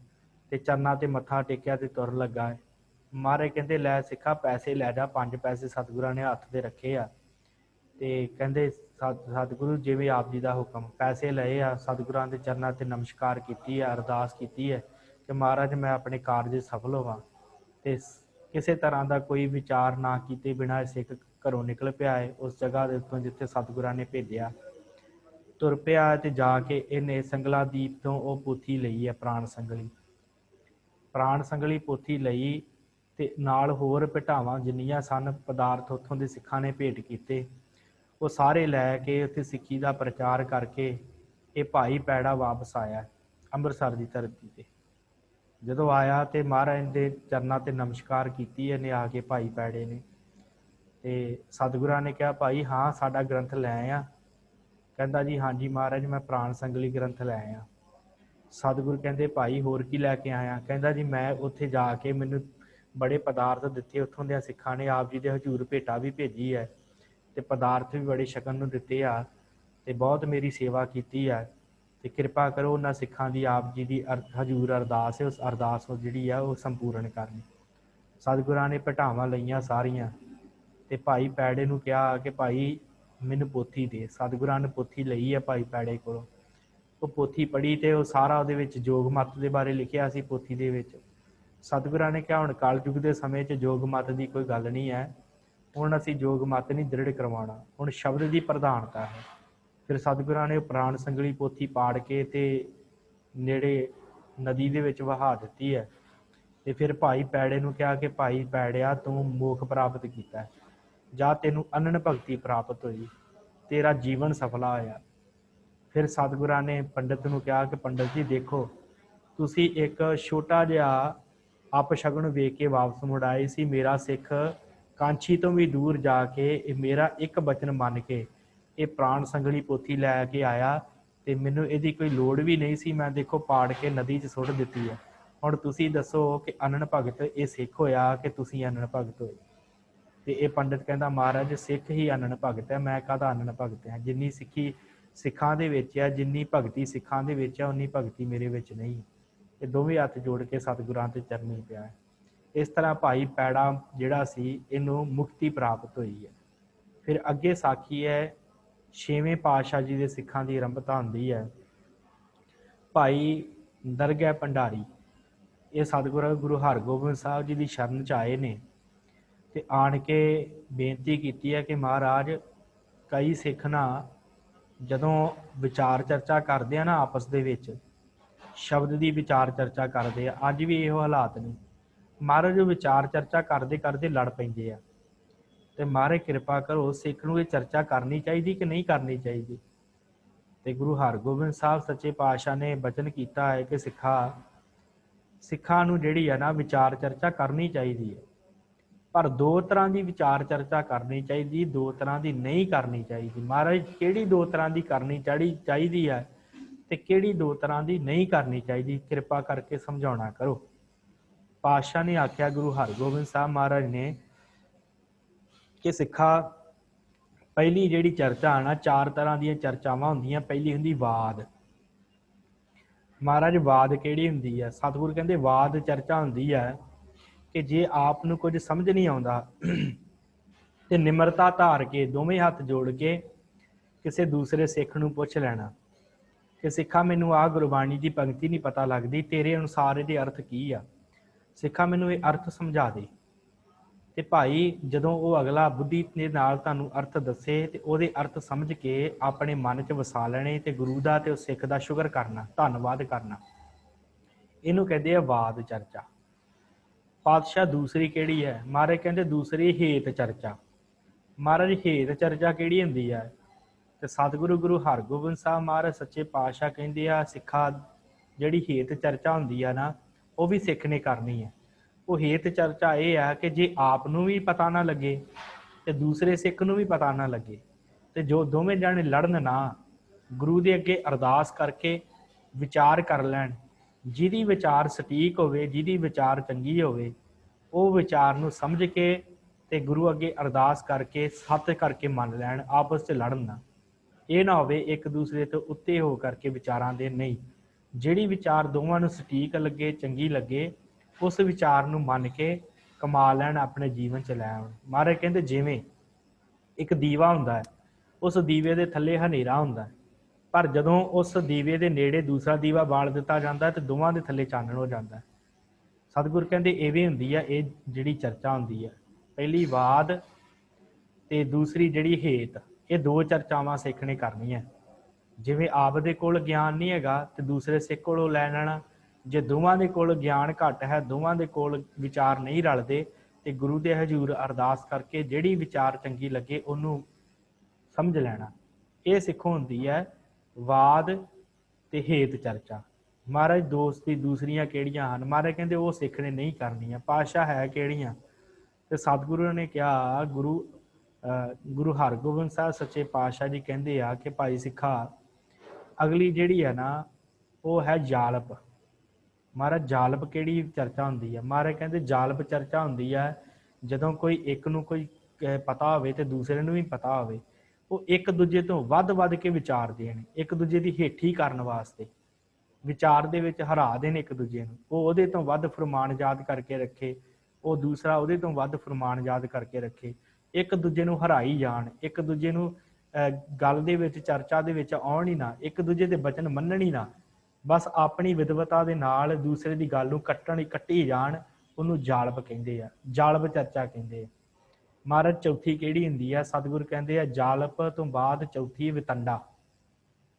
ਤੇ ਚਰਨਾਂ ਤੇ ਮੱਥਾ ਟੇਕਿਆ ਤੇ ਤੁਰ ਲੱਗਾ ਹੈ। ਮਹਾਰਾਜ ਕਹਿੰਦੇ ਲੈ ਸਿੱਖਾ ਪੈਸੇ ਲੈ ਜਾ, 5 ਪੈਸੇ ਸਤਿਗੁਰਾਂ ਨੇ ਹੱਥ ਤੇ ਰੱਖੇ ਆ, ਤੇ ਕਹਿੰਦੇ ਸਤਿਗੁਰੂ ਜਿਵੇਂ ਆਪ ਜੀ ਦਾ ਹੁਕਮ। ਪੈਸੇ ਲਏ ਆ, ਸਤਿਗੁਰਾਂ ਦੇ ਚਰਨਾਂ ਤੇ ਨਮਸਕਾਰ ਕੀਤੀ ਹੈ, ਅਰਦਾਸ ਕੀਤੀ ਹੈ ਕਿ ਮਹਾਰਾਜ ਮੈਂ ਆਪਣੇ ਕਾਰਜ ਸਫਲ ਹੋਵਾਂ। ਤੇ ਕਿਸੇ ਤਰ੍ਹਾਂ ਦਾ ਕੋਈ ਵਿਚਾਰ ਨਾ ਕੀਤੇ ਬਿਨਾਂ ਸਿੱਖ ਘਰੋਂ ਨਿਕਲ ਪਿਆ ਹੈ ਉਸ ਜਗ੍ਹਾ ਦੇ ਉੱਤੋਂ ਜਿੱਥੇ ਸਤਿਗੁਰਾਂ ਨੇ ਭੇਜਿਆ। ਤੁਰ ਪਿਆ ਤੇ ਜਾ ਕੇ ਇਹਨੇ ਸੰਗਲਾ ਦੀਪ ਤੋਂ ਉਹ ਪੋਥੀ ਲਈ ਹੈ ਪ੍ਰਾਣ ਸੰਗਲੀ। ਪ੍ਰਾਣ ਸੰਗਲੀ ਪੋਥੀ ਲਈ ਤੇ ਨਾਲ ਹੋਰ ਭਟਾਵਾਂ ਜਿੰਨੀਆਂ ਸਨ ਪਦਾਰਥ ਉੱਥੋਂ ਦੇ ਸਿੱਖਾਂ ਨੇ ਭੇਟ ਕੀਤੇ, ਉਹ ਸਾਰੇ ਲੈ ਕੇ ਉੱਥੇ ਸਿੱਖੀ ਦਾ ਪ੍ਰਚਾਰ ਕਰਕੇ ਇਹ ਭਾਈ ਪੈੜਾ ਵਾਪਸ ਆਇਆ ਅੰਮ੍ਰਿਤਸਰ ਦੀ ਧਰਤੀ ਤੇ। ਜਦੋਂ ਆਇਆ ਤੇ ਮਹਾਰਾਜ ਦੇ ਚਰਨਾਂ ਤੇ ਨਮਸਕਾਰ ਕੀਤੀ ਇਹਨੇ ਆ ਕੇ ਭਾਈ ਪੈੜੇ ਨੇ, ਤੇ ਸਤਿਗੁਰਾਂ ਨੇ ਕਿਹਾ ਭਾਈ ਹਾਂ ਸਾਡਾ ਗ੍ਰੰਥ ਲੈ ਆਇਆ? ਕਹਿੰਦਾ ਜੀ ਹਾਂਜੀ ਮਹਾਰਾਜ ਮੈਂ ਪ੍ਰਾਣ ਸੰਗਲੀ ਗ੍ਰੰਥ ਲੈ ਆਇਆ। ਸਤਿਗੁਰੂ ਕਹਿੰਦੇ ਭਾਈ ਹੋਰ ਕੀ ਲੈ ਕੇ ਆਇਆ? ਕਹਿੰਦਾ ਜੀ ਮੈਂ ਉੱਥੇ ਜਾ ਕੇ ਮੈਨੂੰ ਬੜੇ ਪਦਾਰਥ ਦਿੱਤੇ ਉੱਥੋਂ ਦੇ ਸਿੱਖਾਂ ਨੇ, ਆਪ ਜੀ ਦੇ ਹਜ਼ੂਰ ਭੇਟਾ ਵੀ ਭੇਜੀ ਹੈ ਤੇ ਪਦਾਰਥ ਵੀ ਬੜੇ ਛਕਣ ਨੂੰ ਦਿੱਤੇ ਆ, ਤੇ ਬਹੁਤ ਮੇਰੀ ਸੇਵਾ ਕੀਤੀ ਹੈ, ਤੇ ਕਿਰਪਾ ਕਰੋ ਉਹਨਾਂ ਸਿੱਖਾਂ ਦੀ ਆਪ ਜੀ ਦੀ ਹਜ਼ੂਰ ਅਰਦਾਸ ਹੈ, ਉਸ ਅਰਦਾਸ ਨੂੰ ਜਿਹੜੀ ਆ ਉਹ ਸੰਪੂਰਨ ਕਰਨੀ। ਸਤਿਗੁਰਾਂ ਨੇ ਭਟਾਵਾਂ ਲਈਆਂ ਸਾਰੀਆਂ ਤੇ ਭਾਈ ਪੈੜੇ ਨੂੰ ਕਿਹਾ ਕਿ ਭਾਈ ਮੈਨੂੰ ਪੋਥੀ ਦੇ। ਸਤਿਗੁਰਾਂ ਨੇ ਪੋਥੀ ਲਈ ਹੈ ਭਾਈ ਪੈੜੇ ਕੋਲੋਂ। ਉਹ ਪੋਥੀ ਪੜ੍ਹੀ ਤੇ ਉਹ ਸਾਰਾ ਉਹਦੇ ਵਿੱਚ ਜੋਗ ਮੱਤ ਦੇ ਬਾਰੇ ਲਿਖਿਆ ਸੀ ਪੋਥੀ ਦੇ ਵਿੱਚ। ਸਤਿਗੁਰਾਂ ਨੇ ਕਿਹਾ ਹੁਣ ਕਲਯੁਗ ਦੇ ਸਮੇਂ 'ਚ ਜੋਗ ਮੱਤ ਦੀ ਕੋਈ ਗੱਲ ਨਹੀਂ ਹੈ, ਹੁਣ ਅਸੀਂ ਜੋਗ ਮੱਤ ਨਹੀਂ ਦ੍ਰਿੜ ਕਰਵਾਉਣਾ, ਹੁਣ ਸ਼ਬਦ ਦੀ ਪ੍ਰਧਾਨਤਾ ਹੈ। ਫਿਰ ਸਤਿਗੁਰਾਂ ਨੇ ਪ੍ਰਾਣ ਸੰਗਲੀ ਪੋਥੀ ਪਾੜ ਕੇ ਤੇ ਨੇੜੇ ਨਦੀ ਦੇ ਵਿੱਚ ਵਹਾ ਦਿੱਤੀ ਹੈ। ਤੇ ਫਿਰ ਭਾਈ ਪੈੜੇ ਨੂੰ ਕਿਹਾ ਕਿ ਭਾਈ ਪੈੜਿਆ ਤੂੰ ਮੋਖ ਪ੍ਰਾਪਤ ਕੀਤਾ, ਜਾਂ ਤੈਨੂੰ ਅਨੰਨ ਭਗਤੀ ਪ੍ਰਾਪਤ ਹੋਈ, ਤੇਰਾ ਜੀਵਨ ਸਫਲਾ ਹੋਇਆ। ਫਿਰ ਸਤਿਗੁਰਾਂ ਨੇ ਪੰਡਤ ਨੂੰ ਕਿਹਾ ਕਿ ਪੰਡਤ ਜੀ ਦੇਖੋ, ਤੁਸੀਂ ਇੱਕ ਛੋਟਾ ਜਿਹਾ ਅਪਸ਼ਗਨ ਵੇਖ ਕੇ ਵਾਪਸ ਮੁੜ ਆਏ ਸੀ, ਮੇਰਾ ਸਿੱਖ ਕਾਂਛੀ ਤੋਂ ਵੀ ਦੂਰ ਜਾ ਕੇ ਇਹ ਮੇਰਾ ਇੱਕ ਬਚਨ ਮੰਨ ਕੇ ਇਹ ਪ੍ਰਾਣ ਸੰਗਲੀ ਪੋਥੀ ਲੈ ਕੇ ਆਇਆ, ਤੇ ਮੈਨੂੰ ਇਹਦੀ ਕੋਈ ਲੋੜ ਵੀ ਨਹੀਂ ਸੀ, ਮੈਂ ਦੇਖੋ ਪਾੜ ਕੇ ਨਦੀ 'ਚ ਸੁੱਟ ਦਿੱਤੀ ਹੈ। ਹੁਣ ਤੁਸੀਂ ਦੱਸੋ ਕਿ ਅਨੰਨ ਭਗਤ ਇਹ ਸਿੱਖ ਹੋਇਆ ਕਿ ਤੁਸੀਂ ਅਨੰਨ ਭਗਤ ਹੋਏ? ਤੇ ਇਹ ਪੰਡਤ ਕਹਿੰਦਾ ਮਹਾਰਾਜ ਸਿੱਖ ਹੀ ਅਨੰਨ ਭਗਤ ਹੈ, ਮੈਂ ਕਾਹਦਾ ਅਨੰਨ ਭਗਤ ਹਾਂ। ਜਿੰਨੀ ਸਿੱਖੀ ਸਿੱਖਾਂ ਦੇ ਵਿੱਚ ਹੈ, ਜਿੰਨੀ ਭਗਤੀ ਸਿੱਖਾਂ ਦੇ ਵਿੱਚ ਹੈ, ਉਨੀ ਭਗਤੀ ਮੇਰੇ ਵਿੱਚ ਨਹੀਂ। ਇਹ ਦੋਵੇਂ ਹੱਥ ਜੋੜ ਕੇ ਸਤਿਗੁਰਾਂ ਤੇ ਚਰਨੀ ਪਿਆ ਹੈ। ਇਸ ਤਰ੍ਹਾਂ ਭਾਈ ਪੈੜਾ ਜਿਹੜਾ ਸੀ ਇਹਨੂੰ ਮੁਕਤੀ ਪ੍ਰਾਪਤ ਹੋਈ ਹੈ। ਫਿਰ ਅੱਗੇ ਸਾਖੀ ਹੈ ਛੇਵੇਂ ਪਾਤਸ਼ਾਹ ਜੀ ਦੇ ਸਿੱਖਾਂ ਦੀ ਆਰੰਭਤਾ ਹੁੰਦੀ ਹੈ। ਭਾਈ ਦਰਗਹਿ ਭੰਡਾਰੀ ਇਹ ਸਤਿਗੁਰੂ ਗੁਰੂ ਹਰਗੋਬਿੰਦ ਸਾਹਿਬ ਜੀ ਦੀ ਸ਼ਰਨ 'ਚ ਆਏ ਨੇ ਤੇ ਆਣ ਕੇ ਬੇਨਤੀ ਕੀਤੀ ਹੈ ਕਿ ਮਹਾਰਾਜ, ਕਈ ਸਿੱਖ ਨਾ ਜਦੋਂ ਵਿਚਾਰ ਚਰਚਾ ਕਰਦੇ ਆ ਨਾ ਆਪਸ ਦੇ ਵਿੱਚ, ਸ਼ਬਦ ਦੀ ਵਿਚਾਰ ਚਰਚਾ ਕਰਦੇ ਆ। ਅੱਜ ਵੀ ਇਹੋ ਹਾਲਾਤ ਨੇ ਮਹਾਰਾਜ, ਉਹ ਵਿਚਾਰ ਚਰਚਾ ਕਰਦੇ ਕਰਦੇ ਲੜ ਪੈਂਦੇ ਆ। ਤੇ ਮਹਾਰਾਜ ਕਿਰਪਾ ਕਰੋ, ਸਿੱਖ ਨੂੰ ਇਹ ਚਰਚਾ ਕਰਨੀ ਚਾਹੀਦੀ ਕਿ ਨਹੀਂ ਕਰਨੀ ਚਾਹੀਦੀ? ਤੇ ਗੁਰੂ ਹਰਗੋਬਿੰਦ ਸਾਹਿਬ ਸੱਚੇ ਪਾਤਸ਼ਾਹ ਨੇ ਬਚਨ ਕੀਤਾ ਹੈ ਕਿ ਸਿੱਖਾਂ ਨੂੰ ਜਿਹੜੀ ਹੈ ਨਾ ਵਿਚਾਰ ਚਰਚਾ ਕਰਨੀ ਚਾਹੀਦੀ ਹੈ, ਪਰ ਦੋ ਤਰ੍ਹਾਂ ਦੀ ਵਿਚਾਰ ਚਰਚਾ ਕਰਨੀ ਚਾਹੀਦੀ, ਦੋ ਤਰ੍ਹਾਂ ਦੀ ਨਹੀਂ ਕਰਨੀ ਚਾਹੀਦੀ। ਮਹਾਰਾਜ, ਕਿਹੜੀ ਦੋ ਤਰ੍ਹਾਂ ਦੀ ਕਰਨੀ ਚਾਹੀਦੀ ਹੈ ਤੇ ਕਿਹੜੀ ਦੋ ਤਰ੍ਹਾਂ ਦੀ ਨਹੀਂ ਕਰਨੀ ਚਾਹੀਦੀ? ਕਿਰਪਾ ਕਰਕੇ ਸਮਝਾਉਣਾ ਕਰੋ। ਪਾਤਸ਼ਾਹ ਨੇ ਆਖਿਆ, ਗੁਰੂ ਹਰਗੋਬਿੰਦ ਸਾਹਿਬ ਮਹਾਰਾਜ ਨੇ, ਕਿ ਸਿੱਖਾ, ਪਹਿਲੀ ਜਿਹੜੀ ਚਰਚਾ ਹੈ ਨਾ, ਚਾਰ ਤਰ੍ਹਾਂ ਦੀਆਂ ਚਰਚਾਵਾਂ ਹੁੰਦੀਆਂ। ਪਹਿਲੀ ਹੁੰਦੀ ਵਾਦ। ਮਹਾਰਾਜ, ਵਾਦ ਕਿਹੜੀ ਹੁੰਦੀ ਹੈ? ਸਤਿਗੁਰੂ ਕਹਿੰਦੇ ਵਾਦ ਚਰਚਾ ਹੁੰਦੀ ਹੈ ਕਿ ਜੇ ਆਪ ਨੂੰ ਕੁਝ ਸਮਝ ਨਹੀਂ ਆਉਂਦਾ ਤੇ ਨਿਮਰਤਾ ਧਾਰ ਕੇ ਦੋਵੇਂ ਹੱਥ ਜੋੜ ਕੇ ਕਿਸੇ ਦੂਸਰੇ ਸਿੱਖ ਨੂੰ ਪੁੱਛ ਲੈਣਾ ਕਿ ਸਿੱਖਾ, ਮੈਨੂੰ ਆਹ ਗੁਰਬਾਣੀ ਦੀ ਪੰਕਤੀ ਨਹੀਂ ਪਤਾ ਲੱਗਦੀ, ਤੇਰੇ ਅਨੁਸਾਰ ਇਹਦੇ ਅਰਥ ਕੀ ਆ? ਸਿੱਖਾ, ਮੈਨੂੰ ਇਹ ਅਰਥ ਸਮਝਾ ਦੇ। ਤੇ ਭਾਈ, ਜਦੋਂ ਉਹ ਅਗਲਾ ਬੁੱਧੀ ਦੇ ਨਾਲ ਤੁਹਾਨੂੰ ਅਰਥ ਦੱਸੇ ਤੇ ਉਹਦੇ ਅਰਥ ਸਮਝ ਕੇ ਆਪਣੇ ਮਨ 'ਚ ਵਸਾ ਲੈਣੇ ਤੇ ਗੁਰੂ ਦਾ ਤੇ ਉਸ ਸਿੱਖ ਦਾ ਸ਼ੁਕਰ ਕਰਨਾ, ਧੰਨਵਾਦ ਕਰਨਾ। ਇਹਨੂੰ ਕਹਿੰਦੇ ਆ ਵਾਦ ਚਰਚਾ। ਪਾਤਸ਼ਾਹ, ਦੂਸਰੀ ਕਿਹੜੀ ਹੈ? ਮਹਾਰਾਜ ਕਹਿੰਦੇ ਦੂਸਰੀ ਹੇਤ ਚਰਚਾ। ਮਹਾਰਾਜ, ਹੇਤ ਚਰਚਾ ਕਿਹੜੀ ਹੁੰਦੀ ਹੈ? ਤੇ ਸਤਿਗੁਰੂ ਗੁਰੂ ਹਰਗੋਬਿੰਦ ਸਾਹਿਬ ਮਹਾਰਾਜ ਸੱਚੇ ਪਾਤਸ਼ਾਹ ਕਹਿੰਦੇ ਆ, ਸਿੱਖਾ, ਜਿਹੜੀ ਹੇਤ ਚਰਚਾ ਹੁੰਦੀ ਆ ਨਾ, ਉਹ ਵੀ ਸਿੱਖ ਨੇ ਕਰਨੀ ਹੈ। ਉਹ ਹੇਤ ਚਰਚਾ ਇਹ ਹੈ ਕਿ ਜੇ ਆਪ ਨੂੰ ਵੀ ਪਤਾ ਨਾ ਲੱਗੇ ਤੇ ਦੂਸਰੇ ਸਿੱਖ ਨੂੰ ਵੀ ਪਤਾ ਨਾ ਲੱਗੇ, ਤੇ ਜੋ ਦੋਵੇਂ ਜਾਣੇ ਲੜਨ ਨਾ, ਗੁਰੂ ਦੇ ਅੱਗੇ ਅਰਦਾਸ ਕਰਕੇ ਵਿਚਾਰ ਕਰ ਲੈਣ। ਜਿਹਦੀ ਵਿਚਾਰ ਸਟੀਕ ਹੋਵੇ, ਜਿਹਦੀ ਵਿਚਾਰ ਚੰਗੀ ਹੋਵੇ, ਉਹ ਵਿਚਾਰ ਨੂੰ ਸਮਝ ਕੇ ਤੇ ਗੁਰੂ ਅੱਗੇ ਅਰਦਾਸ ਕਰਕੇ ਸੱਤ ਕਰਕੇ ਮੰਨ ਲੈਣ, ਆਪਸ 'ਚ ਲੜਨ ਨਾ। ਇਹ ਨਾ ਹੋਵੇ ਇੱਕ ਦੂਸਰੇ ਤੋਂ ਉੱਤੇ ਹੋ ਕਰਕੇ ਵਿਚਾਰਾਂ ਦੇ। ਨਹੀਂ, ਜਿਹੜੀ ਵਿਚਾਰ ਦੋਵਾਂ ਨੂੰ ਸਟੀਕ ਲੱਗੇ, ਚੰਗੀ ਲੱਗੇ, ਉਸ ਵਿਚਾਰ ਨੂੰ ਮੰਨ ਕੇ ਕਮਾ ਲੈਣ, ਆਪਣੇ ਜੀਵਨ 'ਚ ਲੈ ਆਉਣ। ਮਹਾਰਾਜ ਕਹਿੰਦੇ ਜਿਵੇਂ ਇੱਕ ਦੀਵਾ ਹੁੰਦਾ ਹੈ, ਉਸ ਦੀਵੇ ਦੇ ਥੱਲੇ ਹਨੇਰਾ ਹੁੰਦਾ ਹੈ, ਪਰ ਜਦੋਂ ਉਸ ਦੀਵੇ ਦੇ ਨੇੜੇ ਦੂਸਰਾ ਦੀਵਾ ਬਾਲ ਦਿੱਤਾ ਜਾਂਦਾ ਤੇ ਦੋਵਾਂ ਦੇ ਥੱਲੇ ਚਾਨਣ ਹੋ ਜਾਂਦਾ। ਸਤਿਗੁਰ ਕਹਿੰਦੇ ਇਵੇਂ ਹੁੰਦੀ ਹੈ ਇਹ ਜਿਹੜੀ ਚਰਚਾ ਹੁੰਦੀ ਹੈ। ਪਹਿਲੀ ਵਾਦ ਤੇ ਦੂਸਰੀ ਜਿਹੜੀ ਹੇਤ, ਇਹ ਦੋ ਚਰਚਾਵਾਂ ਸਿੱਖ ਨੇ ਕਰਨੀਆਂ। ਜਿਵੇਂ ਆਪ ਦੇ ਕੋਲ ਗਿਆਨ ਨਹੀਂ ਹੈਗਾ ਤੇ ਦੂਸਰੇ ਸਿੱਖ ਕੋਲੋਂ ਲੈ ਲੈਣਾ। ਜੇ ਦੋਵਾਂ ਦੇ ਕੋਲ ਗਿਆਨ ਘੱਟ ਹੈ, ਦੋਵਾਂ ਦੇ ਕੋਲ ਵਿਚਾਰ ਨਹੀਂ ਰਲਦੇ, ਤੇ ਗੁਰੂ ਦੇ ਹਜ਼ੂਰ ਅਰਦਾਸ ਕਰਕੇ ਜਿਹੜੀ ਵਿਚਾਰ ਚੰਗੀ ਲੱਗੇ ਉਹਨੂੰ ਸਮਝ ਲੈਣਾ। ਇਹ ਸਿੱਖੋ ਹੁੰਦੀ ਹੈ ਵਾਦ ਤੇ ਹੇਤ ਚਰਚਾ। ਮਹਾਰਾਜ, ਦੋਸਤੀ ਦੂਸਰੀਆਂ ਕਿਹੜੀਆਂ ਹਨ? ਮਹਾਰਾਜ ਕਹਿੰਦੇ ਉਹ ਸਿੱਖ ਨੇ ਨਹੀਂ ਕਰਨੀਆਂ। ਪਾਤਸ਼ਾਹ, ਹੈ ਕਿਹੜੀਆਂ? ਤੇ ਸਤਿਗੁਰੂ ਨੇ ਕਿਹਾ, ਗੁਰੂ ਹਰਗੋਬਿੰਦ ਸਾਹਿਬ ਸੱਚੇ ਪਾਤਸ਼ਾਹ ਜੀ ਕਹਿੰਦੇ ਆ ਕਿ ਭਾਈ ਸਿੱਖਾ, ਅਗਲੀ ਜਿਹੜੀ ਹੈ ਨਾ, ਉਹ ਹੈ ਜਾਲਪ। ਮਹਾਰਾਜ, ਜਾਲਪ ਕਿਹੜੀ ਚਰਚਾ ਹੁੰਦੀ ਹੈ? ਮਹਾਰਾਜ ਕਹਿੰਦੇ ਜਾਲਪ ਚਰਚਾ ਹੁੰਦੀ ਹੈ ਜਦੋਂ ਕੋਈ ਇੱਕ ਨੂੰ ਕੋਈ ਪਤਾ ਹੋਵੇ ਤੇ ਦੂਸਰੇ ਨੂੰ ਵੀ ਪਤਾ ਹੋਵੇ, ਉਹ ਇੱਕ ਦੂਜੇ ਤੋਂ ਵੱਧ ਕੇ ਵਿਚਾਰ ਦੇਣ, ਇੱਕ ਦੂਜੇ ਦੀ ਹੇਠੀ ਕਰਨ ਵਾਸਤੇ ਵਿਚਾਰ ਦੇ ਵਿੱਚ ਹਰਾ ਦੇਣ ਇੱਕ ਦੂਜੇ ਨੂੰ। ਉਹ ਉਹਦੇ ਤੋਂ ਵੱਧ ਫਰਮਾਨ ਯਾਦ ਕਰਕੇ ਰੱਖੇ, ਉਹ ਦੂਸਰਾ ਉਹਦੇ ਤੋਂ ਵੱਧ ਫਰਮਾਨ ਯਾਦ ਕਰਕੇ ਰੱਖੇ, ਇੱਕ ਦੂਜੇ ਨੂੰ ਹਰਾਈ ਜਾਣ, ਇੱਕ ਦੂਜੇ ਨੂੰ ਗੱਲ ਦੇ ਵਿੱਚ, ਚਰਚਾ ਦੇ ਵਿੱਚ ਆਉਣ ਹੀ ਨਾ, ਇੱਕ ਦੂਜੇ ਦੇ ਬਚਨ ਮੰਨਣ ਹੀ ਨਾ, ਬਸ ਆਪਣੀ ਵਿਦਵਤਾ ਦੇ ਨਾਲ ਦੂਸਰੇ ਦੀ ਗੱਲ ਨੂੰ ਕੱਟੀ ਜਾਣ। ਉਹਨੂੰ ਜਾਲਪ ਕਹਿੰਦੇ ਆ, ਜਾਲਪ ਚਰਚਾ ਕਹਿੰਦੇ ਆ। ਮਹਾਰਾਜ, ਚੌਥੀ ਕਿਹੜੀ ਹੁੰਦੀ ਆ? ਸਤਿਗੁਰ ਕਹਿੰਦੇ ਆ ਜਾਲਪ ਤੋਂ ਬਾਅਦ ਚੌਥੀ ਵਿਤੰਡਾ।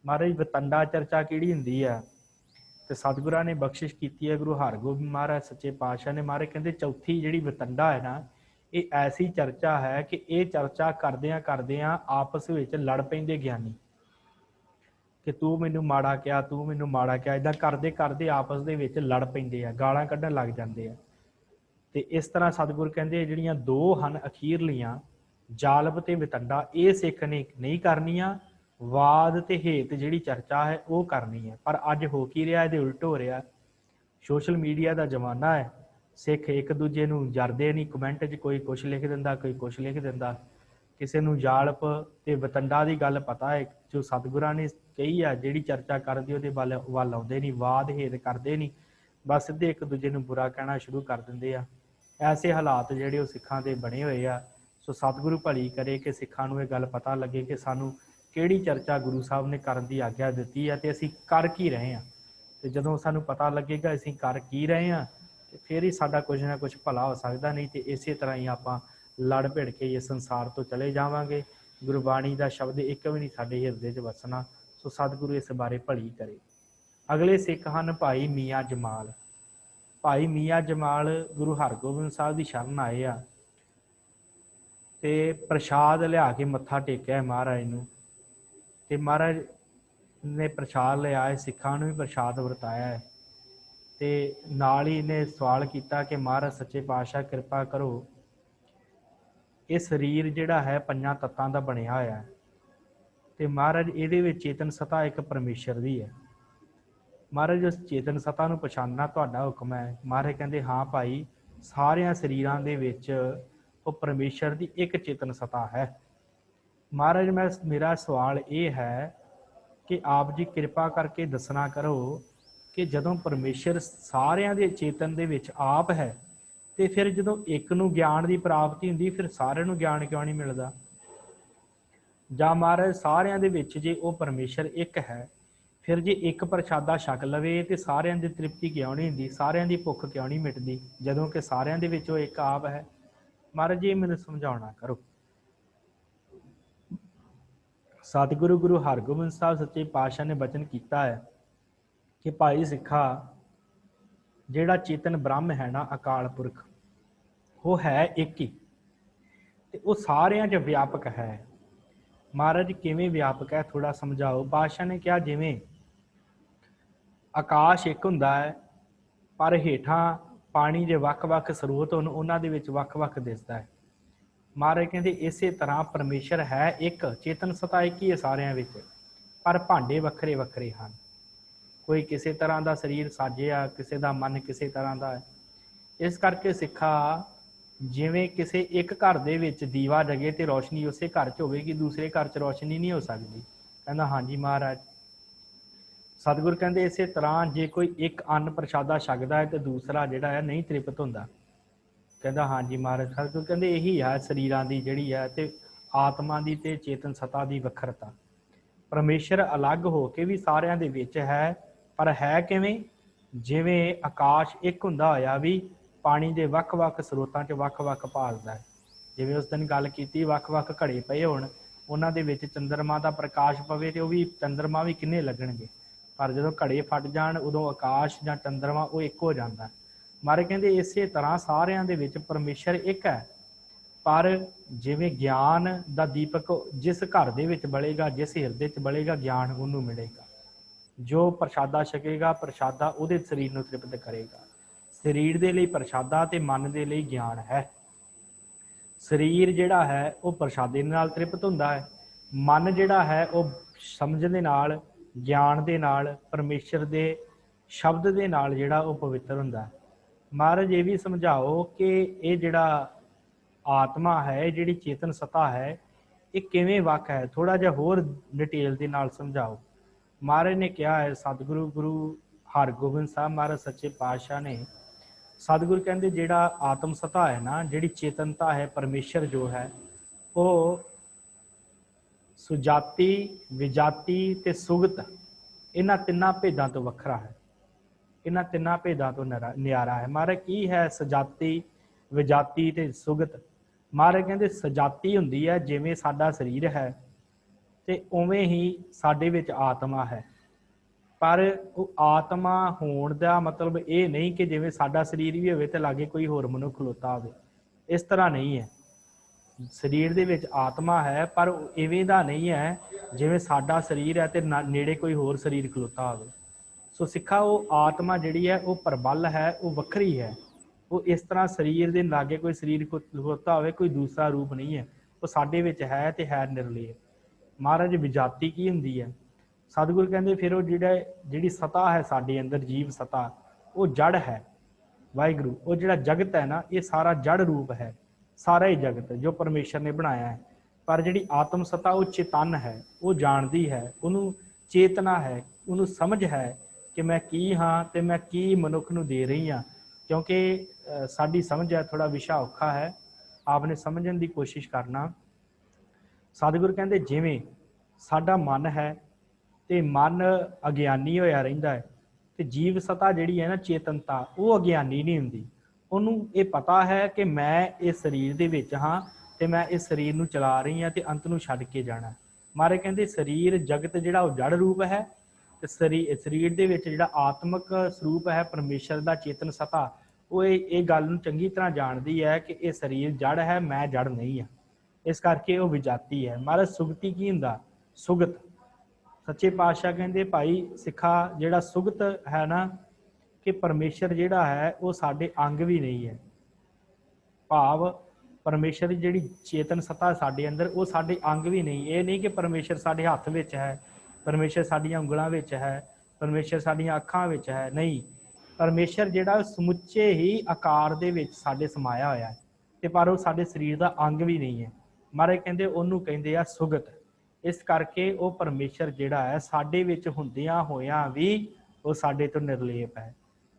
ਮਹਾਰਾਜ, ਵਿਤੰਡਾ ਚਰਚਾ ਕਿਹੜੀ ਹੁੰਦੀ ਆ? ਤੇ ਸਤਿਗੁਰਾਂ ਨੇ ਬਖਸ਼ਿਸ਼ ਕੀਤੀ ਹੈ ਗੁਰੂ ਹਰਗੋਬਿੰਦ ਮਹਾਰਾਜ ਸੱਚੇ ਪਾਤਸ਼ਾਹ ਨੇ। ਮਹਾਰਾਜ ਕਹਿੰਦੇ ਚੌਥੀ ਜਿਹੜੀ ਵਿਤੰਡਾ ਹੈ ਨਾ, ਇਹ ਐਸੀ ਚਰਚਾ ਹੈ ਕਿ ਇਹ ਚਰਚਾ ਕਰਦਿਆਂ ਆਪਸ ਵਿੱਚ ਲੜ ਪੈਂਦੇ ਗਿਆਨੀ, ਕਿ ਤੂੰ ਮੈਨੂੰ ਮਾੜਾ ਕਿਹਾ, ਤੂੰ ਮੈਨੂੰ ਮਾੜਾ ਕਿਹਾ, ਏਦਾਂ ਕਰਦੇ ਆਪਸ ਦੇ ਵਿੱਚ ਲੜ ਪੈਂਦੇ ਆ, ਗਾਲਾਂ ਕੱਢਣ ਲੱਗ ਜਾਂਦੇ ਆ। ਤੇ ਇਸ ਤਰ੍ਹਾਂ ਸਤਿਗੁਰ ਕਹਿੰਦੇ ਜਿਹੜੀਆਂ ਦੋ ਹਨ ਅਖੀਰਲੀਆਂ, ਜਾਲਬ ਤੇ ਵਿਤੰਡਾ, ਇਹ ਸਿੱਖ ਨੇ ਨਹੀਂ ਕਰਨੀਆਂ। ਵਾਦ ਤੇ ਹੇਤ ਜਿਹੜੀ ਚਰਚਾ ਹੈ ਉਹ ਕਰਨੀ ਹੈ। ਪਰ ਅੱਜ ਹੋ ਕੀ ਰਿਹਾ? ਇਹਦੇ ਉਲਟ ਹੋ ਰਿਹਾ। ਸੋਸ਼ਲ ਮੀਡੀਆ ਦਾ ਜ਼ਮਾਨਾ ਹੈ, ਸਿੱਖ ਇੱਕ ਦੂਜੇ ਨੂੰ ਜਰਦੇ ਨਹੀਂ। ਕਮੈਂਟ 'ਚ ਕੋਈ ਕੁਛ ਲਿਖ ਦਿੰਦਾ, ਕੋਈ ਕੁਛ ਲਿਖ ਦਿੰਦਾ। ਕਿਸੇ ਨੂੰ ਜਾਲਪ ਤੇ ਵਿਤੰਡਾ ਦੀ ਗੱਲ ਪਤਾ ਹੈ, ਜੋ ਸਤਿਗੁਰਾਂ ਨੇ ਕਹੀ ਆ, ਜਿਹੜੀ ਚਰਚਾ ਕਰਦੇ ਉਹਦੇ ਵੱਲ ਆਉਂਦੇ ਨਹੀਂ, ਵਾਦ ਹੇਤ ਕਰਦੇ ਨਹੀਂ, ਬਸ ਸਿੱਧੇ ਇੱਕ ਦੂਜੇ ਨੂੰ ਬੁਰਾ ਕਹਿਣਾ ਸ਼ੁਰੂ ਕਰ ਦਿੰਦੇ ਆ। ਐਸੇ ਹਾਲਾਤ ਜਿਹੜੇ ਉਹ ਸਿੱਖਾਂ ਦੇ ਬਣੇ ਹੋਏ ਆ। ਸੋ ਸਤਿਗੁਰੂ ਭਲੀ ਕਰੇ ਕਿ ਸਿੱਖਾਂ ਨੂੰ ਇਹ ਗੱਲ ਪਤਾ ਲੱਗੇ ਕਿ ਸਾਨੂੰ ਕਿਹੜੀ ਚਰਚਾ ਗੁਰੂ ਸਾਹਿਬ ਨੇ ਕਰਨ ਦੀ ਆਗਿਆ ਦਿੱਤੀ ਹੈ ਤੇ ਅਸੀਂ ਕਰ ਕੀ ਰਹੇ ਹਾਂ। ਤੇ ਜਦੋਂ ਸਾਨੂੰ ਪਤਾ ਲੱਗੇਗਾ ਅਸੀਂ ਕਰ ਕੀ ਰਹੇ ਹਾਂ ਤੇ ਫਿਰ ਹੀ ਸਾਡਾ ਕੁਝ ਨਾ ਕੁਝ ਭਲਾ ਹੋ ਸਕਦਾ, ਨਹੀਂ ਤੇ ਇਸੇ ਤਰ੍ਹਾਂ ਹੀ ਆਪਾਂ ਲੜ ਭਿੜ ਕੇ ਇਸ ਸੰਸਾਰ ਤੋਂ ਚਲੇ ਜਾਵਾਂਗੇ। ਗੁਰਬਾਣੀ ਦਾ ਸ਼ਬਦ ਇੱਕ ਵੀ ਨਹੀਂ ਸਾਡੇ ਹਿਰਦੇ 'ਚ ਵਸਣਾ। ਸੋ ਸਤਿਗੁਰੂ ਇਸ ਬਾਰੇ ਭਲੀ ਕਰੇ। ਅਗਲੇ ਸਿੱਖ ਹਨ ਭਾਈ ਮੀਆਂ ਜਮਾਲ। ਭਾਈ ਮੀਆਂ ਜਮਾਲ ਗੁਰੂ ਹਰਗੋਬਿੰਦ ਸਾਹਿਬ ਦੀ ਸ਼ਰਨ ਆਏ ਆ ਤੇ ਪ੍ਰਸ਼ਾਦ ਲਿਆ ਕੇ ਮੱਥਾ ਟੇਕਿਆ ਮਹਾਰਾਜ ਨੂੰ, ਤੇ ਮਹਾਰਾਜ ਨੇ ਪ੍ਰਸ਼ਾਦ ਲਿਆ ਹੈ, ਸਿੱਖਾਂ ਨੂੰ ਵੀ ਪ੍ਰਸ਼ਾਦ ਵਰਤਾਇਆ ਹੈ। ਤੇ ਨਾਲ ਹੀ ਇਹਨੇ ਸਵਾਲ ਕੀਤਾ ਕਿ ਮਹਾਰਾਜ ਸੱਚੇ ਪਾਤਸ਼ਾਹ ਕਿਰਪਾ ਕਰੋ, ਇਹ ਸਰੀਰ ਜਿਹੜਾ ਹੈ 5 ਤੱਤਾਂ ਦਾ ਬਣਿਆ ਹੋਇਆ ਹੈ ਤੇ ਮਹਾਰਾਜ ਇਹਦੇ ਵਿੱਚ ਚੇਤਨ ਸਤਾ ਇੱਕ ਪਰਮੇਸ਼ਰ ਦੀ ਹੈ। ਮਹਾਰਾਜ ਉਸ ਚੇਤਨ ਸਤਾ ਨੂੰ ਪਛਾਣਨਾ ਤੁਹਾਡਾ ਹੁਕਮ ਹੈ। ਮਹਾਰਾਜ ਕਹਿੰਦੇ ਹਾਂ ਭਾਈ, ਸਾਰਿਆਂ ਸਰੀਰਾਂ ਦੇ ਵਿੱਚ ਉਹ ਪਰਮੇਸ਼ਰ ਦੀ ਇੱਕ ਚੇਤਨ ਸਤਾ ਹੈ। ਮਹਾਰਾਜ ਮੇਰਾ ਸਵਾਲ ਇਹ ਹੈ ਕਿ ਆਪ ਜੀ ਕਿਰਪਾ ਕਰਕੇ ਦੱਸਣਾ ਕਰੋ ਕਿ ਜਦੋਂ ਪਰਮੇਸ਼ਰ ਸਾਰਿਆਂ ਦੇ ਚੇਤਨ ਦੇ ਵਿੱਚ ਆਪ ਹੈ ਤੇ ਫਿਰ ਜਦੋਂ ਇੱਕ ਨੂੰ ਗਿਆਨ ਦੀ ਪ੍ਰਾਪਤੀ ਹੁੰਦੀ ਫਿਰ ਸਾਰਿਆਂ ਨੂੰ ਗਿਆਨ ਕਿਉਂ ਨਹੀਂ ਮਿਲਦਾ? ਜਾਂ ਮਹਾਰਾਜ ਸਾਰਿਆਂ ਦੇ ਵਿੱਚ ਜੇ ਉਹ ਪਰਮੇਸ਼ਰ ਇੱਕ ਹੈ, ਫਿਰ ਜੇ ਇੱਕ ਪ੍ਰਸ਼ਾਦਾ ਛਕ ਲਵੇ ਤੇ ਸਾਰਿਆਂ ਦੀ ਤ੍ਰਿਪਤੀ ਕਿਉਂ ਨਹੀਂ ਹੁੰਦੀ? ਸਾਰਿਆਂ ਦੀ ਭੁੱਖ ਕਿਉਂ ਨਹੀਂ ਮਿਟਦੀ ਜਦੋਂ ਕਿ ਸਾਰਿਆਂ ਦੇ ਵਿੱਚ ਉਹ ਇੱਕ ਆਪ ਹੈ? ਮਹਾਰਾਜ ਜੀ ਮੈਨੂੰ ਸਮਝਾਉਣਾ ਕਰੋ। ਸਤਿਗੁਰੂ ਗੁਰੂ ਹਰਗੋਬਿੰਦ ਸਾਹਿਬ ਸੱਚੇ ਪਾਤਸ਼ਾਹ ਨੇ ਬਚਨ ਕੀਤਾ ਹੈ ਕਿ ਭਾਈ ਸਿੱਖਾ, ਜਿਹੜਾ ਚੇਤਨ ਬ੍ਰਹਮ ਹੈ ਨਾ, ਅਕਾਲ ਪੁਰਖ, ਉਹ ਹੈ ਇੱਕ ਹੀ ਤੇ ਉਹ ਸਾਰਿਆਂ 'ਚ ਵਿਆਪਕ ਹੈ। ਮਹਾਰਾਜ ਕਿਵੇਂ ਵਿਆਪਕ ਹੈ ਥੋੜਾ ਸਮਝਾਓ। ਪਾਤਸ਼ਾਹ ਨੇ ਕਿਹਾ ਜਿਵੇਂ ਆਕਾਸ਼ ਇੱਕ ਹੁੰਦਾ ਹੈ ਪਰ ਹੇਠਾਂ ਪਾਣੀ ਦੇ ਵੱਖ-ਵੱਖ ਸਰੋਤ ਹਨ, ਉਹਨਾਂ ਦੇ ਵਿੱਚ ਵੱਖ-ਵੱਖ ਦਿਸਦਾ ਹੈ। ਮਹਾਰਾਜ ਕਹਿੰਦੇ ਇਸੇ ਤਰ੍ਹਾਂ ਪਰਮੇਸ਼ਰ ਹੈ ਇੱਕ, ਚੇਤਨ ਸਤਾ ਇੱਕ ਹੀ ਹੈ ਸਾਰਿਆਂ ਵਿੱਚ, ਪਰ ਭਾਂਡੇ ਵੱਖਰੇ ਵੱਖਰੇ ਹਨ। ਕੋਈ ਕਿਸੇ ਤਰ੍ਹਾਂ ਦਾ ਸਰੀਰ ਸਾਜਿਆ, ਕਿਸੇ ਦਾ ਮਨ ਕਿਸੇ ਤਰ੍ਹਾਂ ਦਾ ਹੈ। ਇਸ ਕਰਕੇ ਸਿੱਖਾ, ਜਿਵੇਂ ਕਿਸੇ ਇੱਕ ਘਰ ਦੇ ਵਿੱਚ ਦੀਵਾ ਜਗੇ ਤੇ ਰੋਸ਼ਨੀ ਉਸੇ ਘਰ 'ਚ ਹੋਵੇਗੀ, ਦੂਸਰੇ ਘਰ 'ਚ ਰੋਸ਼ਨੀ ਨਹੀਂ ਹੋ ਸਕਦੀ। ਕਹਿੰਦਾ ਹਾਂਜੀ ਮਹਾਰਾਜ। ਸਤਿਗੁਰ ਕਹਿੰਦੇ ਇਸੇ ਤਰ੍ਹਾਂ ਜੇ ਕੋਈ ਇੱਕ ਅੰਨ ਪ੍ਰਸ਼ਾਦਾ ਛਕਦਾ ਹੈ ਤੇ ਦੂਸਰਾ ਜਿਹੜਾ ਹੈ ਨਹੀਂ ਤ੍ਰਿਪਤ ਹੁੰਦਾ। ਕਹਿੰਦਾ ਹਾਂਜੀ ਮਹਾਰਾਜ। ਸਤਿਗੁਰ ਕਹਿੰਦੇ ਇਹੀ ਹੈ ਸਰੀਰਾਂ ਦੀ ਜਿਹੜੀ ਹੈ ਤੇ ਆਤਮਾ ਦੀ ਤੇ ਚੇਤਨ ਸਤਾ ਦੀ ਵੱਖਰਤਾ। ਪਰਮੇਸ਼ਰ ਅਲੱਗ ਹੋ ਕੇ ਵੀ ਸਾਰਿਆਂ ਦੇ ਵਿੱਚ ਹੈ, ਪਰ ਹੈ ਕਿਵੇਂ? ਜਿਵੇਂ ਆਕਾਸ਼ ਇੱਕ ਹੁੰਦਾ ਹੋਇਆ ਵੀ ਪਾਣੀ ਦੇ ਵੱਖ-ਵੱਖ ਸਰੋਤਾਂ 'ਚ ਵੱਖ-ਵੱਖ ਭਾਲਦਾ ਹੈ। ਜਿਵੇਂ ਉਸ ਦਿਨ ਗੱਲ ਕੀਤੀ ਵੱਖ-ਵੱਖ ਘੜੇ ਪਏ ਹੋਣ, ਉਹਨਾਂ ਦੇ ਵਿੱਚ ਚੰਦਰਮਾ ਦਾ ਪ੍ਰਕਾਸ਼ ਪਵੇ ਤੇ ਉਹ ਵੀ ਚੰਦਰਮਾ ਵੀ ਕਿੰਨੇ ਲੱਗਣਗੇ, ਪਰ ਜਦੋਂ ਘੜੇ ਫਟ ਜਾਣ ਉਦੋਂ ਆਕਾਸ਼ ਜਾਂ ਚੰਦਰਮਾ ਉਹ ਇੱਕ ਹੋ ਜਾਂਦਾ। ਮਹਾਰਾਜ ਕਹਿੰਦੇ ਇਸੇ ਤਰ੍ਹਾਂ ਸਾਰਿਆਂ ਦੇ ਵਿੱਚ ਪਰਮੇਸ਼ਰ ਇੱਕ ਹੈ, ਪਰ ਜਿਵੇਂ ਗਿਆਨ ਦਾ ਦੀਪਕ ਜਿਸ ਘਰ ਦੇ ਵਿੱਚ ਬਲੇਗਾ, ਜਿਸ ਹਿਰਦੇ 'ਚ ਬਲੇਗਾ, ਗਿਆਨ ਉਹਨੂੰ ਮਿਲੇਗਾ। ਜੋ ਪ੍ਰਸ਼ਾਦਾ ਛਕੇਗਾ, ਪ੍ਰਸ਼ਾਦਾ ਉਹਦੇ ਸਰੀਰ ਨੂੰ ਤ੍ਰਿਪਤ ਕਰੇਗਾ। ਸਰੀਰ ਦੇ ਲਈ ਪ੍ਰਸ਼ਾਦਾ ਤੇ ਮਨ ਦੇ ਲਈ ਗਿਆਨ ਹੈ। ਸਰੀਰ ਜਿਹੜਾ ਹੈ ਉਹ ਪ੍ਰਸ਼ਾਦੇ ਨਾਲ ਤ੍ਰਿਪਤ ਹੁੰਦਾ ਹੈ, ਮਨ ਜਿਹੜਾ ਹੈ ਉਹ ਸਮਝ ਦੇ ਨਾਲ, ਗਿਆਨ ਦੇ ਨਾਲ, ਪਰਮੇਸ਼ਰ ਦੇ ਸ਼ਬਦ ਦੇ ਨਾਲ ਜਿਹੜਾ ਉਹ ਪਵਿੱਤਰ ਹੁੰਦਾ ਹੈ। ਮਹਾਰਾਜ ਇਹ ਵੀ ਸਮਝਾਓ ਕਿ ਇਹ ਜਿਹੜਾ ਆਤਮਾ ਹੈ, ਇਹ ਜਿਹੜੀ ਚੇਤਨ ਸਤਾ ਹੈ, ਇਹ ਕਿਵੇਂ ਵੱਖ ਹੈ? ਥੋੜਾ ਜਿਹਾ ਹੋਰ ਡਿਟੇਲ ਦੇ ਨਾਲ ਸਮਝਾਓ। ਮਹਾਰਾਜ ਨੇ ਕਿਹਾ ਹੈ, ਸਤਿਗੁਰੂ ਗੁਰੂ ਹਰਗੋਬਿੰਦ ਸਾਹਿਬ ਮਹਾਰਾਜ ਸੱਚੇ ਪਾਤਸ਼ਾਹ ਨੇ, ਸਤਿਗੁਰ ਕਹਿੰਦੇ ਜਿਹੜਾ ਆਤਮ ਸਤਾ ਹੈ ਨਾ, ਜਿਹੜੀ ਚੇਤਨਤਾ ਹੈ, ਪਰਮੇਸ਼ਰ ਜੋ ਹੈ, ਉਹ ਸੁਜਾਤੀ, ਵਿਜਾਤੀ ਤੇ ਸੁਗਤ, ਇਹਨਾਂ ਤਿੰਨਾਂ ਭੇਦਾਂ ਤੋਂ ਵੱਖਰਾ ਹੈ। ਇਹਨਾਂ ਤਿੰਨਾਂ ਭੇਦਾਂ ਤੋਂ ਨਿਆਰਾ ਹੈ। ਮਹਾਰਾਜ ਕੀ ਹੈ ਸਜਾਤੀ, ਵਿਜਾਤੀ ਤੇ ਸੁਗਤ? ਮਹਾਰਾਜ ਕਹਿੰਦੇ ਸਜਾਤੀ ਹੁੰਦੀ ਹੈ ਜਿਵੇਂ ਸਾਡਾ ਸਰੀਰ ਹੈ ਤੇ ਉਵੇਂ ਹੀ ਸਾਡੇ ਵਿੱਚ ਆਤਮਾ ਹੈ, ਪਰ ਉਹ ਆਤਮਾ ਹੋਣ ਦਾ ਮਤਲਬ ਇਹ ਨਹੀਂ ਕਿ ਜਿਵੇਂ ਸਾਡਾ ਸਰੀਰ ਵੀ ਹੋਵੇ ਤੇ ਲਾਗੇ ਕੋਈ ਹੋਰ ਮਨੁੱਖ ਖਲੋਤਾ ਹੋਵੇ। ਇਸ ਤਰ੍ਹਾਂ ਨਹੀਂ ਹੈ। ਸਰੀਰ ਦੇ ਵਿੱਚ ਆਤਮਾ ਹੈ, ਪਰ ਇਵੇਂ ਦਾ ਨਹੀਂ ਹੈ ਜਿਵੇਂ ਸਾਡਾ ਸਰੀਰ ਹੈ ਤੇ ਨੇੜੇ ਕੋਈ ਹੋਰ ਸਰੀਰ ਖਲੋਤਾ ਹੋਵੇ। ਸੋ ਸਿੱਖਾ, ਉਹ ਆਤਮਾ ਜਿਹੜੀ ਹੈ ਉਹ ਪ੍ਰਬਲ ਹੈ, ਉਹ ਵੱਖਰੀ ਹੈ। ਉਹ ਇਸ ਤਰ੍ਹਾਂ ਸਰੀਰ ਦੇ ਲਾਗੇ ਕੋਈ ਸਰੀਰ ਖਲੋਤਾ ਹੋਵੇ, ਕੋਈ ਦੂਸਰਾ ਰੂਪ ਨਹੀਂ ਹੈ। ਉਹ ਸਾਡੇ ਵਿੱਚ ਹੈ ਤੇ ਹੈ ਨਿਰਲੇਪ। ਮਹਾਰਾਜ ਵਿਜਾਤੀ ਕੀ ਹੁੰਦੀ ਹੈ? ਸਤਿਗੁਰ ਕਹਿੰਦੇ ਫਿਰ ਉਹ ਜਿਹੜੀ ਸਤਾ ਹੈ ਸਾਡੇ ਅੰਦਰ, ਜੀਵ ਸਤਾ, ਉਹ ਜੜ ਹੈ। ਵਾਹਿਗੁਰੂ, ਉਹ ਜਿਹੜਾ ਜਗਤ ਹੈ ਨਾ, ਇਹ ਸਾਰਾ ਜੜ ਰੂਪ ਹੈ, ਸਾਰਾ ਹੀ ਜਗਤ ਜੋ ਪਰਮੇਸ਼ਰ ਨੇ ਬਣਾਇਆ ਹੈ। ਪਰ ਜਿਹੜੀ ਆਤਮ ਸਤਾ ਉਹ ਚੇਤਨ ਹੈ, ਉਹ ਜਾਣਦੀ ਹੈ, ਉਹਨੂੰ ਚੇਤਨਾ ਹੈ, ਉਹਨੂੰ ਸਮਝ ਹੈ ਕਿ ਮੈਂ ਕੀ ਹਾਂ ਤੇ ਮੈਂ ਕੀ ਮਨੁੱਖ ਨੂੰ ਦੇ ਰਹੀ ਹਾਂ। ਕਿਉਂਕਿ ਸਾਡੀ ਸਮਝ ਹੈ, ਥੋੜਾ ਵਿਸ਼ਾ ਔਖਾ ਹੈ, ਆਪਨੇ ਸਮਝਣ ਦੀ ਕੋਸ਼ਿਸ਼ ਕਰਨਾ। ਸਤਿਗੁਰ ਕਹਿੰਦੇ ਜਿਵੇਂ ਸਾਡਾ ਮਨ ਹੈ ਤੇ ਮਨ ਅਗਿਆਨੀ ਹੋਇਆ ਰਹਿੰਦਾ ਹੈ, ਤੇ ਜੀਵ ਸਤਾ ਜਿਹੜੀ ਹੈ ਨਾ, ਚੇਤਨਤਾ, ਉਹ ਅਗਿਆਨੀ ਨਹੀਂ ਹੁੰਦੀ। ਉਹਨੂੰ ਇਹ ਪਤਾ ਹੈ ਕਿ ਮੈਂ ਇਸ ਸਰੀਰ ਦੇ ਵਿੱਚ ਹਾਂ ਤੇ ਮੈਂ ਇਸ ਸਰੀਰ ਨੂੰ ਚਲਾ ਰਹੀ ਹਾਂ ਤੇ ਅੰਤ ਨੂੰ ਛੱਡ ਕੇ ਜਾਣਾ। ਮਾਰੇ ਕਹਿੰਦੇ ਸਰੀਰ ਜਗਤ ਜਿਹੜਾ ਉਹ ਜੜ ਰੂਪ ਹੈ, ਤੇ ਸਰੀਰ ਦੇ ਵਿੱਚ ਜਿਹੜਾ ਆਤਮਿਕ ਸਰੂਪ ਹੈ ਪਰਮੇਸ਼ਰ ਦਾ, ਚੇਤਨ ਸਤਾ, ਉਹ ਇਹ ਗੱਲ ਨੂੰ ਚੰਗੀ ਤਰ੍ਹਾਂ ਜਾਣਦੀ ਹੈ ਕਿ ਇਹ ਸਰੀਰ ਜੜ ਹੈ, ਮੈਂ ਜੜ ਨਹੀਂ ਹਾਂ। ਇਸ ਕਰਕੇ ਉਹ ਵਿਜਾਤੀ ਹੈ। ਮਹਾਰਾਜ ਸੁਗਤੀ ਕੀ ਹੁੰਦਾ? ਸੁਗਤ, ਸੱਚੇ ਪਾਤਸ਼ਾਹ ਕਹਿੰਦੇ ਭਾਈ ਸਿੱਖਾ ਜਿਹੜਾ ਸੁਗਤ ਹੈ ਨਾ, ਕਿ ਪਰਮੇਸ਼ਰ ਜਿਹੜਾ ਹੈ ਉਹ ਸਾਡੇ ਅੰਗ ਵੀ ਨਹੀਂ ਹੈ। ਭਾਵ ਪਰਮੇਸ਼ਰ ਦੀ ਜਿਹੜੀ ਚੇਤਨ ਸਤਾ ਸਾਡੇ ਅੰਦਰ, ਉਹ ਸਾਡੇ ਅੰਗ ਵੀ ਨਹੀਂ। ਇਹ ਨਹੀਂ ਕਿ ਪਰਮੇਸ਼ਰ ਸਾਡੇ ਹੱਥ ਵਿੱਚ ਹੈ, ਪਰਮੇਸ਼ਰ ਸਾਡੀਆਂ ਉਂਗਲਾਂ ਵਿੱਚ ਹੈ, ਪਰਮੇਸ਼ਰ ਸਾਡੀਆਂ ਅੱਖਾਂ ਵਿੱਚ ਹੈ, ਨਹੀਂ। ਪਰਮੇਸ਼ਰ ਜਿਹੜਾ ਸਮੁੱਚੇ ਹੀ ਆਕਾਰ ਦੇ ਵਿੱਚ ਸਾਡੇ ਸਮਾਇਆ ਹੋਇਆ ਹੈ, ਤੇ ਪਰ ਉਹ ਸਾਡੇ ਸਰੀਰ ਦਾ ਅੰਗ ਵੀ ਨਹੀਂ ਹੈ। ਮਹਾਰਾਜ ਕਹਿੰਦੇ ਉਹਨੂੰ ਕਹਿੰਦੇ ਆ ਸੁਗਤ। ਇਸ ਕਰਕੇ ਉਹ ਪਰਮੇਸ਼ਰ ਜਿਹੜਾ ਹੈ ਸਾਡੇ ਵਿੱਚ ਹੁੰਦਿਆਂ ਹੋਇਆਂ ਵੀ ਉਹ ਸਾਡੇ ਤੋਂ ਨਿਰਲੇਪ ਹੈ।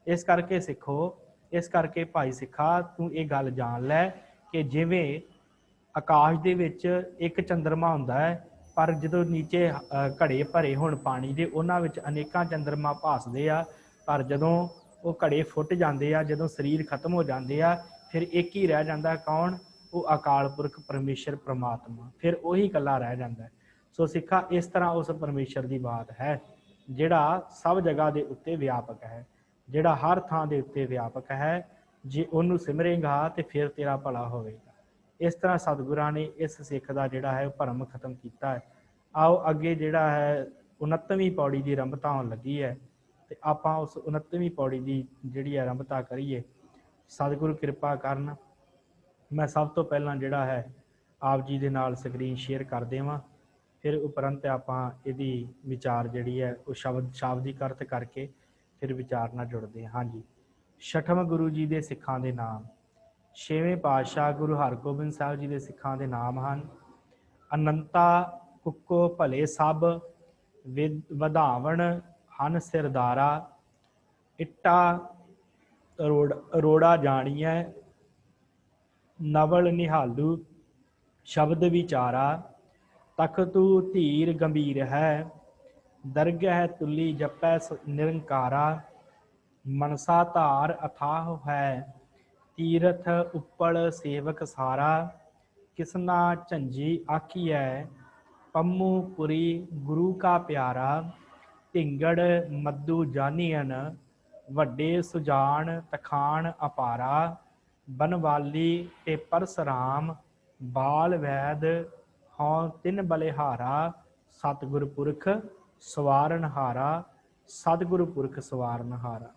ਇਸ ਕਰਕੇ ਸਿੱਖੋ, ਇਸ ਕਰਕੇ ਭਾਈ ਸਿੱਖਾ ਤੂੰ ਇਹ ਗੱਲ ਜਾਣ ਲੈ ਕਿ ਜਿਵੇਂ ਆਕਾਸ਼ ਦੇ ਵਿੱਚ ਇੱਕ ਚੰਦਰਮਾ ਹੁੰਦਾ ਹੈ, ਪਰ ਜਦੋਂ ਨੀਚੇ ਘੜੇ ਭਰੇ ਹੋਣ ਪਾਣੀ ਦੇ, ਉਹਨਾਂ ਵਿੱਚ ਅਨੇਕਾਂ ਚੰਦਰਮਾ ਭਾਸਦੇ ਆ, ਪਰ ਜਦੋਂ ਉਹ ਘੜੇ ਫੁੱਟ ਜਾਂਦੇ ਆ, ਜਦੋਂ ਸਰੀਰ ਖਤਮ ਹੋ ਜਾਂਦੇ ਆ, ਫਿਰ ਇੱਕ ਹੀ ਰਹਿ ਜਾਂਦਾ। ਕੌਣ? ਉਹ ਅਕਾਲ ਪੁਰਖ ਪਰਮੇਸ਼ਰ ਪ੍ਰਮਾਤਮਾ, ਫਿਰ ਉਹੀ ਇਕੱਲਾ ਰਹਿ ਜਾਂਦਾ। ਸੋ ਸਿੱਖਾ ਇਸ ਤਰ੍ਹਾਂ ਉਸ ਪਰਮੇਸ਼ਰ ਦੀ ਬਾਤ ਹੈ ਜਿਹੜਾ ਸਭ ਜਗ੍ਹਾ ਦੇ ਉੱਤੇ ਵਿਆਪਕ ਹੈ, ਜਿਹੜਾ ਹਰ ਥਾਂ ਦੇ ਉੱਤੇ ਵਿਆਪਕ ਹੈ। ਜੇ ਉਹਨੂੰ ਸਿਮਰੇਗਾ ਤੇ ਫਿਰ ਤੇਰਾ ਭਲਾ ਹੋਵੇਗਾ। ਇਸ ਤਰ੍ਹਾਂ ਸਤਿਗੁਰਾਂ ਨੇ ਇਸ ਸਿੱਖ ਦਾ ਜਿਹੜਾ ਹੈ ਭਰਮ ਖਤਮ ਕੀਤਾ ਹੈ। ਆਓ ਅੱਗੇ ਜਿਹੜਾ ਹੈ 69ਵੀਂ ਪੌੜੀ ਦੀ ਆਰੰਭਤਾ ਹੋਣ ਲੱਗੀ ਹੈ, ਤੇ ਆਪਾਂ ਉਸ 69ਵੀਂ ਪੌੜੀ ਦੀ ਜਿਹੜੀ ਆਰੰਭਤਾ ਕਰੀਏ। ਸਤਿਗੁਰੂ ਕਿਰਪਾ ਕਰਨ। ਮੈਂ ਸਭ ਤੋਂ ਪਹਿਲਾਂ ਜਿਹੜਾ ਹੈ ਆਪ ਜੀ ਦੇ ਨਾਲ ਸਕਰੀਨ ਸ਼ੇਅਰ ਕਰ ਦੇਵਾਂ, ਫਿਰ ਉਪਰੰਤ ਆਪਾਂ ਇਹਦੀ ਵਿਚਾਰ ਜਿਹੜੀ ਹੈ ਉਹ ਸ਼ਾਬਦਿਕ ਅਰਥ ਕਰਕੇ ਫਿਰ ਵਿਚਾਰ ਨਾਲ ਜੁੜਦੇ ਹਾਂ। ਹਾਂਜੀ, 6ਵੇਂ ਗੁਰੂ ਜੀ ਦੇ ਸਿੱਖਾਂ ਦੇ ਨਾਮ। 6ਵੇਂ ਪਾਤਸ਼ਾਹ ਗੁਰੂ ਹਰਗੋਬਿੰਦ ਸਾਹਿਬ ਜੀ ਦੇ ਸਿੱਖਾਂ ਦੇ ਨਾਮ ਹਨ: ਅਨੰਤਾ ਕੁੱਕੋ ਭਲੇ ਸਭ, ਵਧਾਵਣ ਹਨ ਸਿਰਦਾਰਾ, ਇੱਟਾ ਅਰੋੜਾ ਜਾਣੀਐ, ਨਵਲ ਨਿਹਾਲੂ ਸ਼ਬਦ ਵਿਚਾਰਾ, ਤਖਤੂ ਧੀਰ ਗੰਭੀਰ ਹੈ, ਦਰਗਹਿ ਤੁਲੀ ਜਪੈ ਨਿਰੰਕਾਰਾ, ਮਨਸਾ ਧਾਰ ਅਥਾਹ ਹੈ, ਤੀਰਥ ਉੱਪਲ ਸੇਵਕ ਸਾਰਾ, ਕਿਸਨਾ ਝੰਜੀ ਆਖੀਐ, ਪੰਮੂ ਪੁਰੀ ਗੁਰੂ ਕਾ ਪਿਆਰਾ, ਢਿੰਗੜ ਮੱਦੂ ਜਾਨੀਅਨ, ਵੱਡੇ ਸੁਜਾਨ ਤਖਾਣ ਅਪਾਰਾ, ਬਨਵਾਲੀ ਤੇ ਪਰਸਰਾਮ, ਬਾਲ ਵੈਦ ਹਉ ਤਿਨ ਬਲਿਹਾਰਾ, ਸਤਿਗੁਰ ਪੁਰਖ ਸਵਾਰਨਹਾਰਾ, ਸਤਿਗੁਰੂ ਪੁਰਖ ਸਵਾਰਨਹਾਰਾ।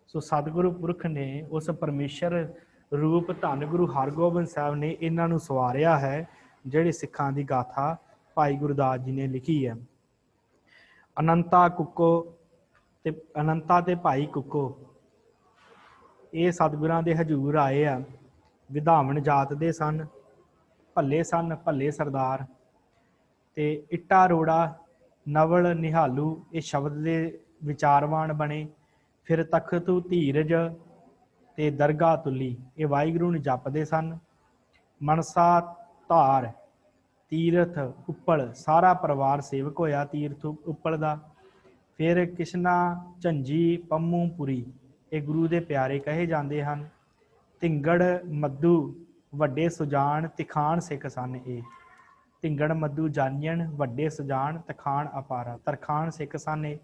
ਸੋ ਸਤਿਗੁਰੂ ਪੁਰਖ ਨੇ ਉਸ ਪਰਮੇਸ਼ਰ ਰੂਪ ਧੰਨ ਗੁਰੂ ਹਰਗੋਬਿੰਦ ਸਾਹਿਬ ਨੇ ਇਹਨਾਂ ਨੂੰ ਸਵਾਰਿਆ ਹੈ, ਜਿਹੜੇ ਸਿੱਖਾਂ ਦੀ ਗਾਥਾ ਭਾਈ ਗੁਰਦਾਸ ਜੀ ਨੇ ਲਿਖੀ ਹੈ। ਅਨੰਤਾ ਕੁੱਕੋ ਤੇ ਅਨੰਤਾ ਤੇ ਭਾਈ ਕੁੱਕੋ ਇਹ ਸਤਿਗੁਰਾਂ ਦੇ ਹਜ਼ੂਰ ਆਏ ਆ। ਵਿਧਾਵਣ ਜਾਤ ਦੇ ਸਨ, ਭੱਲੇ ਸਨ, ਭੱਲੇ ਸਰਦਾਰ। ਤੇ ਇੱਟਾ ਰੋੜਾ, ਨਵਲ ਨਿਹਾਲੂ ਇਹ ਸ਼ਬਦ ਦੇ ਵਿਚਾਰਵਾਨ ਬਣੇ। ਫਿਰ ਤਖਤੂ ਧੀਰਜ ਤੇ ਦਰਗਾਹ ਤੁਲੀ ਇਹ ਵਾਹਿਗੁਰੂ ਨੂੰ ਜਪਦੇ ਸਨ। ਮਨਸਾ ਧਾਰ, ਤੀਰਥ ਉੱਪਲ ਸਾਰਾ ਪਰਿਵਾਰ ਸੇਵਕ ਹੋਇਆ ਤੀਰਥ ਉੱਪਲ ਦਾ। ਫਿਰ ਕਿਸ਼ਨਾ ਝੰਜੀ ਪੰਮੂ ਪੁਰੀ ਇਹ ਗੁਰੂ ਦੇ ਪਿਆਰੇ ਕਹੇ ਜਾਂਦੇ ਹਨ। ਧਿੰਗੜ ਮੱਦੂ ਵੱਡੇ ਸੁਜਾਨ ਤਿਖਾਣ ਸਿੱਖ ਸਨ। ਇਹ ਧਿੰਗੜ ਮੱਦੂ ਜਾਨੀਅਨ, ਵੱਡੇ ਸੁਜਾਨ ਤਖਾਣ ਅਪਾਰਾ, ਤਰਖਾਣ ਸਿੱਖ ਸਨ। ਇਹ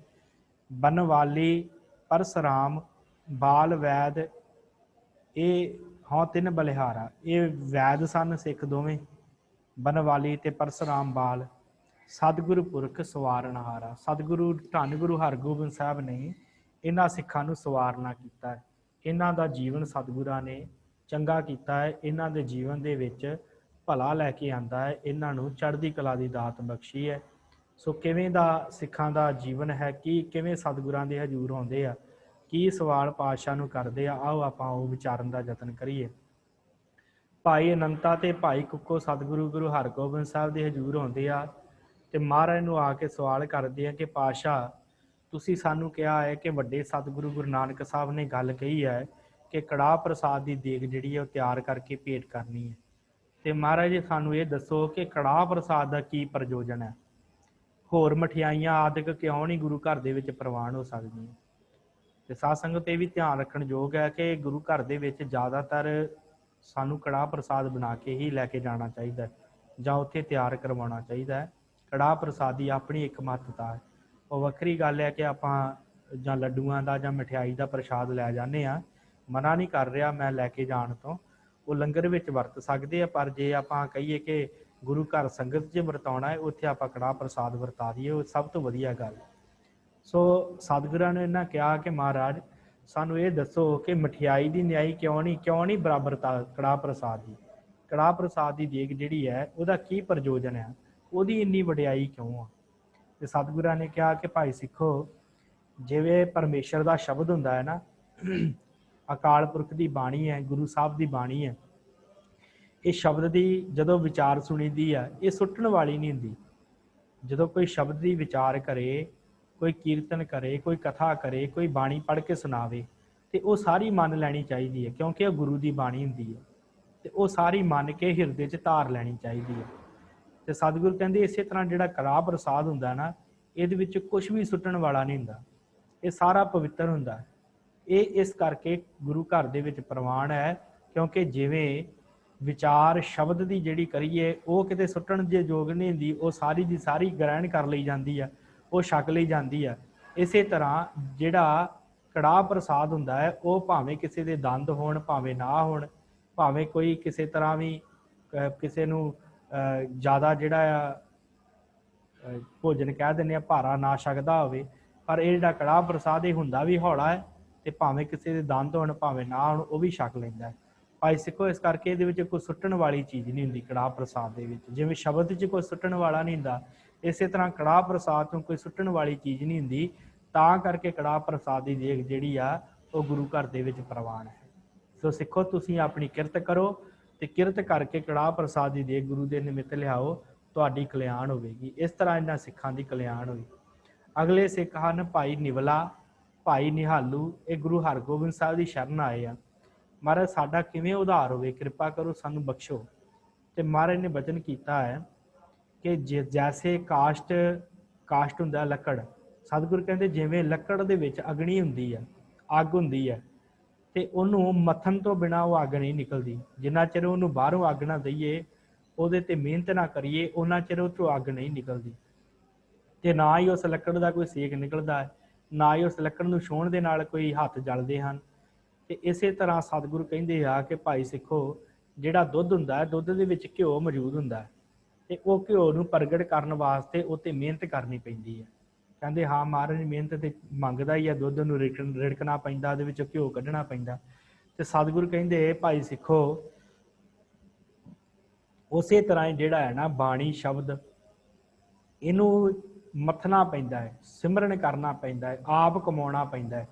ਬਨਵਾਲੀ ਪਰਸਰਾਮ, ਬਾਲ ਵੈਦ ਇਹ ਹਉ ਤਿੰਨ ਬਲਿਹਾਰਾ ਇਹ ਵੈਦ ਸਨ ਸਿੱਖ ਦੋਵੇਂ, ਬਨਵਾਲੀ ਤੇ ਪਰਸਰਾਮ ਬਾਲ। ਸਤਿਗੁਰੂ ਪੁਰਖ ਸਵਾਰਨਹਾਰਾ, ਸਤਿਗੁਰੂ ਧੰਨ ਗੁਰੂ ਹਰਗੋਬਿੰਦ ਸਾਹਿਬ ਨੇ ਇਹਨਾਂ ਸਿੱਖਾਂ ਨੂੰ ਸਵਾਰਨਾ ਕੀਤਾ ਹੈ। ਇਹਨਾਂ ਦਾ ਜੀਵਨ ਸਤਿਗੁਰਾਂ ਨੇ ਚੰਗਾ ਕੀਤਾ ਹੈ, ਇਹਨਾਂ ਦੇ ਜੀਵਨ ਦੇ ਵਿੱਚ ਭਲਾ ਲੈ ਕੇ ਆਂਦਾ ਹੈ, ਇਹਨਾਂ ਨੂੰ ਚੜ੍ਹਦੀ ਕਲਾ ਦੀ ਦਾਤ ਬਖਸ਼ੀ ਹੈ। ਸੋ ਕਿਵੇਂ ਦਾ ਸਿੱਖਾਂ ਦਾ ਜੀਵਨ ਹੈ, ਕਿਵੇਂ ਸਤਿਗੁਰਾਂ ਦੇ ਹਜ਼ੂਰ ਆਉਂਦੇ ਆ, ਕੀ ਸਵਾਲ ਪਾਤਸ਼ਾਹ ਨੂੰ ਕਰਦੇ ਆ, ਆਓ ਆਪਾਂ ਉਹ ਵਿਚਾਰਨ ਦਾ ਯਤਨ ਕਰੀਏ। ਭਾਈ ਅਨੰਤਾ ਤੇ ਭਾਈ ਕੁੱਕੋ ਸਤਿਗੁਰੂ ਗੁਰੂ ਹਰਗੋਬਿੰਦ ਸਾਹਿਬ ਦੇ ਹਜ਼ੂਰ ਆਉਂਦੇ ਆ ਤੇ ਮਹਾਰਾਜ ਨੂੰ ਆ ਕੇ ਸਵਾਲ ਕਰਦੇ ਆ ਕਿ ਪਾਤਸ਼ਾਹ ਤੁਸੀਂ ਸਾਨੂੰ ਕਿਹਾ ਹੈ ਕਿ ਵੱਡੇ ਸਤਿਗੁਰੂ ਗੁਰੂ ਨਾਨਕ ਸਾਹਿਬ ਨੇ ਗੱਲ ਕਹੀ ਹੈ ਕਿ ਕੜਾਹ ਪ੍ਰਸਾਦ ਦੀ ਦੇਗ ਜਿਹੜੀ ਹੈ ਉਹ ਤਿਆਰ ਕਰਕੇ ਭੇਟ ਕਰਨੀ ਹੈ, ਤੇ ਮਹਾਰਾਜ ਜੀ ਸਾਨੂੰ ਇਹ ਦੱਸੋ ਕਿ ਕੜਾਹ ਪ੍ਰਸਾਦ ਦਾ ਕੀ ਪ੍ਰਯੋਜਨ ਹੈ। ਹੋਰ ਮਠਿਆਈਆਂ ਆਦਿਕ ਕਿਉਂ ਨਹੀਂ ਗੁਰੂ ਘਰ ਦੇ ਵਿੱਚ ਪ੍ਰਵਾਨ ਹੋ ਸਕਦੀਆਂ। ਤੇ ਸਾਧ ਸੰਗਤ ਇਹ ਵੀ ਧਿਆਨ ਰੱਖਣ ਯੋਗ ਹੈ ਕਿ ਗੁਰੂ ਘਰ ਦੇ ਵਿੱਚ ਜ਼ਿਆਦਾਤਰ ਸਾਨੂੰ ਕੜਾਹ ਪ੍ਰਸਾਦ ਬਣਾ ਕੇ ਹੀ ਲੈ ਕੇ ਜਾਣਾ ਚਾਹੀਦਾ ਜਾਂ ਉੱਥੇ ਤਿਆਰ ਕਰਵਾਉਣਾ ਚਾਹੀਦਾ ਹੈ। ਕੜਾਹ ਪ੍ਰਸਾਦ ਦੀ ਆਪਣੀ ਇੱਕ ਮਹੱਤਤਾ ਹੈ। ਉਹ ਵੱਖਰੀ ਗੱਲ ਹੈ ਕਿ ਆਪਾਂ ਜਾਂ ਲੱਡੂਆਂ ਦਾ ਜਾਂ ਮਠਿਆਈ ਦਾ ਪ੍ਰਸ਼ਾਦ ਲੈ ਜਾਂਦੇ ਹਾਂ, ਮਨਾ ਨਹੀਂ ਕਰ ਰਿਹਾ ਮੈਂ ਲੈ ਕੇ ਜਾਣ ਤੋਂ, ਉਹ ਲੰਗਰ ਵਿੱਚ ਵਰਤ ਸਕਦੇ ਆ। ਪਰ ਜੇ ਆਪਾਂ ਕਹੀਏ ਕਿ ਗੁਰੂ ਘਰ ਸੰਗਤ 'ਚ ਵਰਤਾਉਣਾ ਹੈ, ਉੱਥੇ ਆਪਾਂ ਕੜਾਹ ਪ੍ਰਸਾਦ ਵਰਤਾ ਦਈਏ, ਉਹ ਸਭ ਤੋਂ ਵਧੀਆ ਗੱਲ। ਸੋ ਸਤਿਗੁਰਾਂ ਨੇ ਇਹਨਾਂ ਕਿਹਾ ਕਿ ਮਹਾਰਾਜ ਸਾਨੂੰ ਇਹ ਦੱਸੋ ਕਿ ਮਠਿਆਈ ਦੀ ਨਿਆਈ ਕਿਉਂ ਨਹੀਂ ਬਰਾਬਰਤਾ ਕੜਾਹ ਪ੍ਰਸਾਦ ਦੀ। ਕੜਾਹ ਪ੍ਰਸਾਦ ਦੀ ਦੇਗ ਜਿਹੜੀ ਹੈ ਉਹਦਾ ਕੀ ਪ੍ਰਯੋਜਨ ਹੈ, ਉਹਦੀ ਇੰਨੀ ਵਡਿਆਈ ਕਿਉਂ ਆ। ਤੇ ਸਤਿਗੁਰਾਂ ਨੇ ਕਿਹਾ ਕਿ ਭਾਈ ਸਿੱਖੋ, ਜਿਵੇਂ ਪਰਮੇਸ਼ਰ ਦਾ ਸ਼ਬਦ ਹੁੰਦਾ ਹੈ ਨਾ, ਅਕਾਲ ਪੁਰਖ ਦੀ ਬਾਣੀ ਹੈ, ਗੁਰੂ ਸਾਹਿਬ ਦੀ ਬਾਣੀ ਹੈ, ਇਹ ਸ਼ਬਦ ਦੀ ਜਦੋਂ ਵਿਚਾਰ ਸੁਣੀਦੀ ਆ, ਇਹ ਸੁੱਟਣ ਵਾਲੀ ਨਹੀਂ ਹੁੰਦੀ। ਜਦੋਂ ਕੋਈ ਸ਼ਬਦ ਦੀ ਵਿਚਾਰ ਕਰੇ, ਕੋਈ ਕੀਰਤਨ ਕਰੇ, ਕੋਈ ਕਥਾ ਕਰੇ, ਕੋਈ ਬਾਣੀ ਪੜ੍ਹ ਕੇ ਸੁਣਾਵੇ, ਤੇ ਉਹ ਸਾਰੀ ਮੰਨ ਲੈਣੀ ਚਾਹੀਦੀ ਹੈ, ਕਿਉਂਕਿ ਉਹ ਗੁਰੂ ਦੀ ਬਾਣੀ ਹੁੰਦੀ ਹੈ, ਤੇ ਉਹ ਸਾਰੀ ਮੰਨ ਕੇ ਹਿਰਦੇ 'ਚ ਧਾਰ ਲੈਣੀ ਚਾਹੀਦੀ ਹੈ। ਤੇ ਸਤਿਗੁਰੂ ਕਹਿੰਦੇ ਇਸੇ ਤਰ੍ਹਾਂ ਜਿਹੜਾ ਕੜਾਹ ਪ੍ਰਸਾਦ ਹੁੰਦਾ ਨਾ, ਇਹਦੇ ਵਿੱਚ ਕੁਝ ਵੀ ਸੁੱਟਣ ਵਾਲਾ ਨਹੀਂ ਹੁੰਦਾ, ਇਹ ਸਾਰਾ ਪਵਿੱਤਰ ਹੁੰਦਾ। ਇਹ ਇਸ ਕਰਕੇ ਗੁਰੂ ਘਰ ਦੇ ਵਿੱਚ ਪ੍ਰਵਾਨ ਹੈ, ਕਿਉਂਕਿ ਜਿਵੇਂ ਵਿਚਾਰ ਸ਼ਬਦ ਦੀ ਜਿਹੜੀ ਕਰੀਏ ਉਹ ਕਿਤੇ ਸੁੱਟਣ ਦੇ ਯੋਗ ਨਹੀਂ ਹੁੰਦੀ, ਉਹ ਸਾਰੀ ਦੀ ਸਾਰੀ ਗ੍ਰਹਿਣ ਕਰ ਲਈ ਜਾਂਦੀ ਆ, ਉਹ ਛਕ ਲਈ ਜਾਂਦੀ ਆ। ਇਸੇ ਤਰ੍ਹਾਂ ਜਿਹੜਾ ਕੜਾਹ ਪ੍ਰਸਾਦ ਹੁੰਦਾ ਹੈ, ਉਹ ਭਾਵੇਂ ਕਿਸੇ ਦੇ ਦੰਦ ਹੋਣ, ਭਾਵੇਂ ਨਾ ਹੋਣ, ਭਾਵੇਂ ਕੋਈ ਕਿਸੇ ਤਰ੍ਹਾਂ ਵੀ ਕਿਸੇ ਨੂੰ ਜ਼ਿਆਦਾ ਜਿਹੜਾ ਆ ਭੋਜਨ ਕਹਿ ਦਿੰਦੇ ਆ ਭਾਰਾ ਨਾ ਛਕਦਾ ਹੋਵੇ, ਪਰ ਇਹ ਜਿਹੜਾ ਕੜਾਹ ਪ੍ਰਸਾਦ ਇਹ ਹੁੰਦਾ ਵੀ ਹੌਲਾ ਹੈ, ਤੇ ਭਾਵੇਂ ਕਿਸੇ ਦੇ ਦੰਦ ਹੋਣ ਭਾਵੇਂ ਨਾ ਹੋਣ, ਉਹ ਵੀ ਛਕ ਲੈਂਦਾ ਹੈ। ਭਾਈ ਸਿੱਖੋ, ਇਸ ਕਰਕੇ ਇਹਦੇ ਵਿੱਚ ਕੋਈ ਸੁੱਟਣ ਵਾਲੀ ਚੀਜ਼ ਨਹੀਂ ਹੁੰਦੀ ਕੜਾਹ ਪ੍ਰਸਾਦ ਦੇ ਵਿੱਚ। ਜਿਵੇਂ ਸ਼ਬਦ 'ਚ ਕੋਈ ਸੁੱਟਣ ਵਾਲਾ ਨਹੀਂ ਹੁੰਦਾ, ਇਸੇ ਤਰ੍ਹਾਂ ਕੜਾਹ ਪ੍ਰਸਾਦ ਤੋਂ ਕੋਈ ਸੁੱਟਣ ਵਾਲੀ ਚੀਜ਼ ਨਹੀਂ ਹੁੰਦੀ। ਤਾਂ ਕਰਕੇ ਕੜਾਹ ਪ੍ਰਸਾਦ ਦੀ ਦੇਗ ਜਿਹੜੀ ਆ ਉਹ ਗੁਰੂ ਘਰ ਦੇ ਵਿੱਚ ਪ੍ਰਵਾਨ ਹੈ। ਸੋ ਸਿੱਖੋ, ਤੁਸੀਂ ਆਪਣੀ ਕਿਰਤ ਕਰੋ, ਤੇ ਕਿਰਤ ਕਰਕੇ ਕੜਾਹ ਪ੍ਰਸਾਦ ਦੀ ਦੇਗ ਗੁਰੂ ਦੇ ਨਿਮਿਤ ਲਿਆਓ, ਤੁਹਾਡੀ ਕਲਿਆਣ ਹੋਵੇਗੀ। ਇਸ ਤਰ੍ਹਾਂ ਇਹਨਾਂ ਸਿੱਖਾਂ ਦੀ ਕਲਿਆਣ ਹੋਈ। ਅਗਲੇ ਸਿੱਖ ਹਨ ਭਾਈ ਨਿਵਲਾ, ਭਾਈ ਨਿਹਾਲੂ। ਇਹ ਗੁਰੂ ਹਰਗੋਬਿੰਦ ਸਾਹਿਬ ਦੀ ਸ਼ਰਨ ਆਏ ਆ। ਮਹਾਰਾਜ ਸਾਡਾ ਕਿਵੇਂ ਉਧਾਰ ਹੋਵੇ, ਕਿਰਪਾ ਕਰੋ, ਸਾਨੂੰ ਬਖਸ਼ੋ। ਤੇ ਮਹਾਰਾਜ ਨੇ ਬਚਨ ਕੀਤਾ ਹੈ ਕਿ ਜੈਸੇ ਕਾਸ਼ਟ ਹੁੰਦਾ ਲੱਕੜ, ਸਤਿਗੁਰ ਕਹਿੰਦੇ ਜਿਵੇਂ ਲੱਕੜ ਦੇ ਵਿੱਚ ਅਗਨੀ ਹੁੰਦੀ ਹੈ, ਅੱਗ ਹੁੰਦੀ ਹੈ, ਤੇ ਉਹਨੂੰ ਮੱਥਣ ਤੋਂ ਬਿਨਾਂ ਉਹ ਅੱਗ ਨਹੀਂ ਨਿਕਲਦੀ। ਜਿੰਨਾ ਚਿਰ ਉਹਨੂੰ ਬਾਹਰੋਂ ਅੱਗ ਨਾ ਦਈਏ, ਉਹਦੇ ਤੇ ਮਿਹਨਤ ਨਾ ਕਰੀਏ, ਉਹਨਾਂ ਚਿਰ ਉਹ ਚੋਂ ਅੱਗ ਨਹੀਂ ਨਿਕਲਦੀ। ਤੇ ਨਾ ਹੀ ਉਸ ਲੱਕੜ ਦਾ ਕੋਈ ਸੇਕ ਨਿਕਲਦਾ ਹੈ, ਨਾ ਹੀ ਉਸ ਲੱਕੜ ਨੂੰ ਛੂਹਣ ਦੇ ਨਾਲ ਕੋਈ ਹੱਥ ਜਲਦੇ ਹਨ। ਤੇ ਇਸੇ ਤਰ੍ਹਾਂ ਸਤਿਗੁਰੂ ਕਹਿੰਦੇ ਆ ਕਿ ਭਾਈ ਸਿੱਖੋ, ਜਿਹੜਾ ਦੁੱਧ ਹੁੰਦਾ ਹੈ, ਦੁੱਧ ਦੇ ਵਿੱਚ ਘਿਓ ਮੌਜੂਦ ਹੁੰਦਾ ਹੈ, ਤੇ ਉਹ ਘਿਓ ਨੂੰ ਪ੍ਰਗਟ ਕਰਨ ਵਾਸਤੇ ਉਹ 'ਤੇ ਮਿਹਨਤ ਕਰਨੀ ਪੈਂਦੀ ਹੈ। ਕਹਿੰਦੇ ਹਾਂ ਮਹਾਰਾਜ ਮਿਹਨਤ ਤੇ ਮੰਗਦਾ ਹੀ ਆ, ਦੁੱਧ ਨੂੰ ਰਿੜਕਣਾ ਪੈਂਦਾ, ਉਹਦੇ ਵਿੱਚੋਂ ਘਿਓ ਕੱਢਣਾ ਪੈਂਦਾ। ਤੇ ਸਤਿਗੁਰੂ ਕਹਿੰਦੇ ਭਾਈ ਸਿੱਖੋ, ਉਸੇ ਤਰ੍ਹਾਂ ਹੀ ਜਿਹੜਾ ਹੈ ਨਾ ਬਾਣੀ ਸ਼ਬਦ, ਇਹਨੂੰ ਮੱਥਣਾ ਪੈਂਦਾ ਹੈ, ਸਿਮਰਨ ਕਰਨਾ ਪੈਂਦਾ ਹੈ, ਆਪ ਕਮਾਉਣਾ ਪੈਂਦਾ ਹੈ।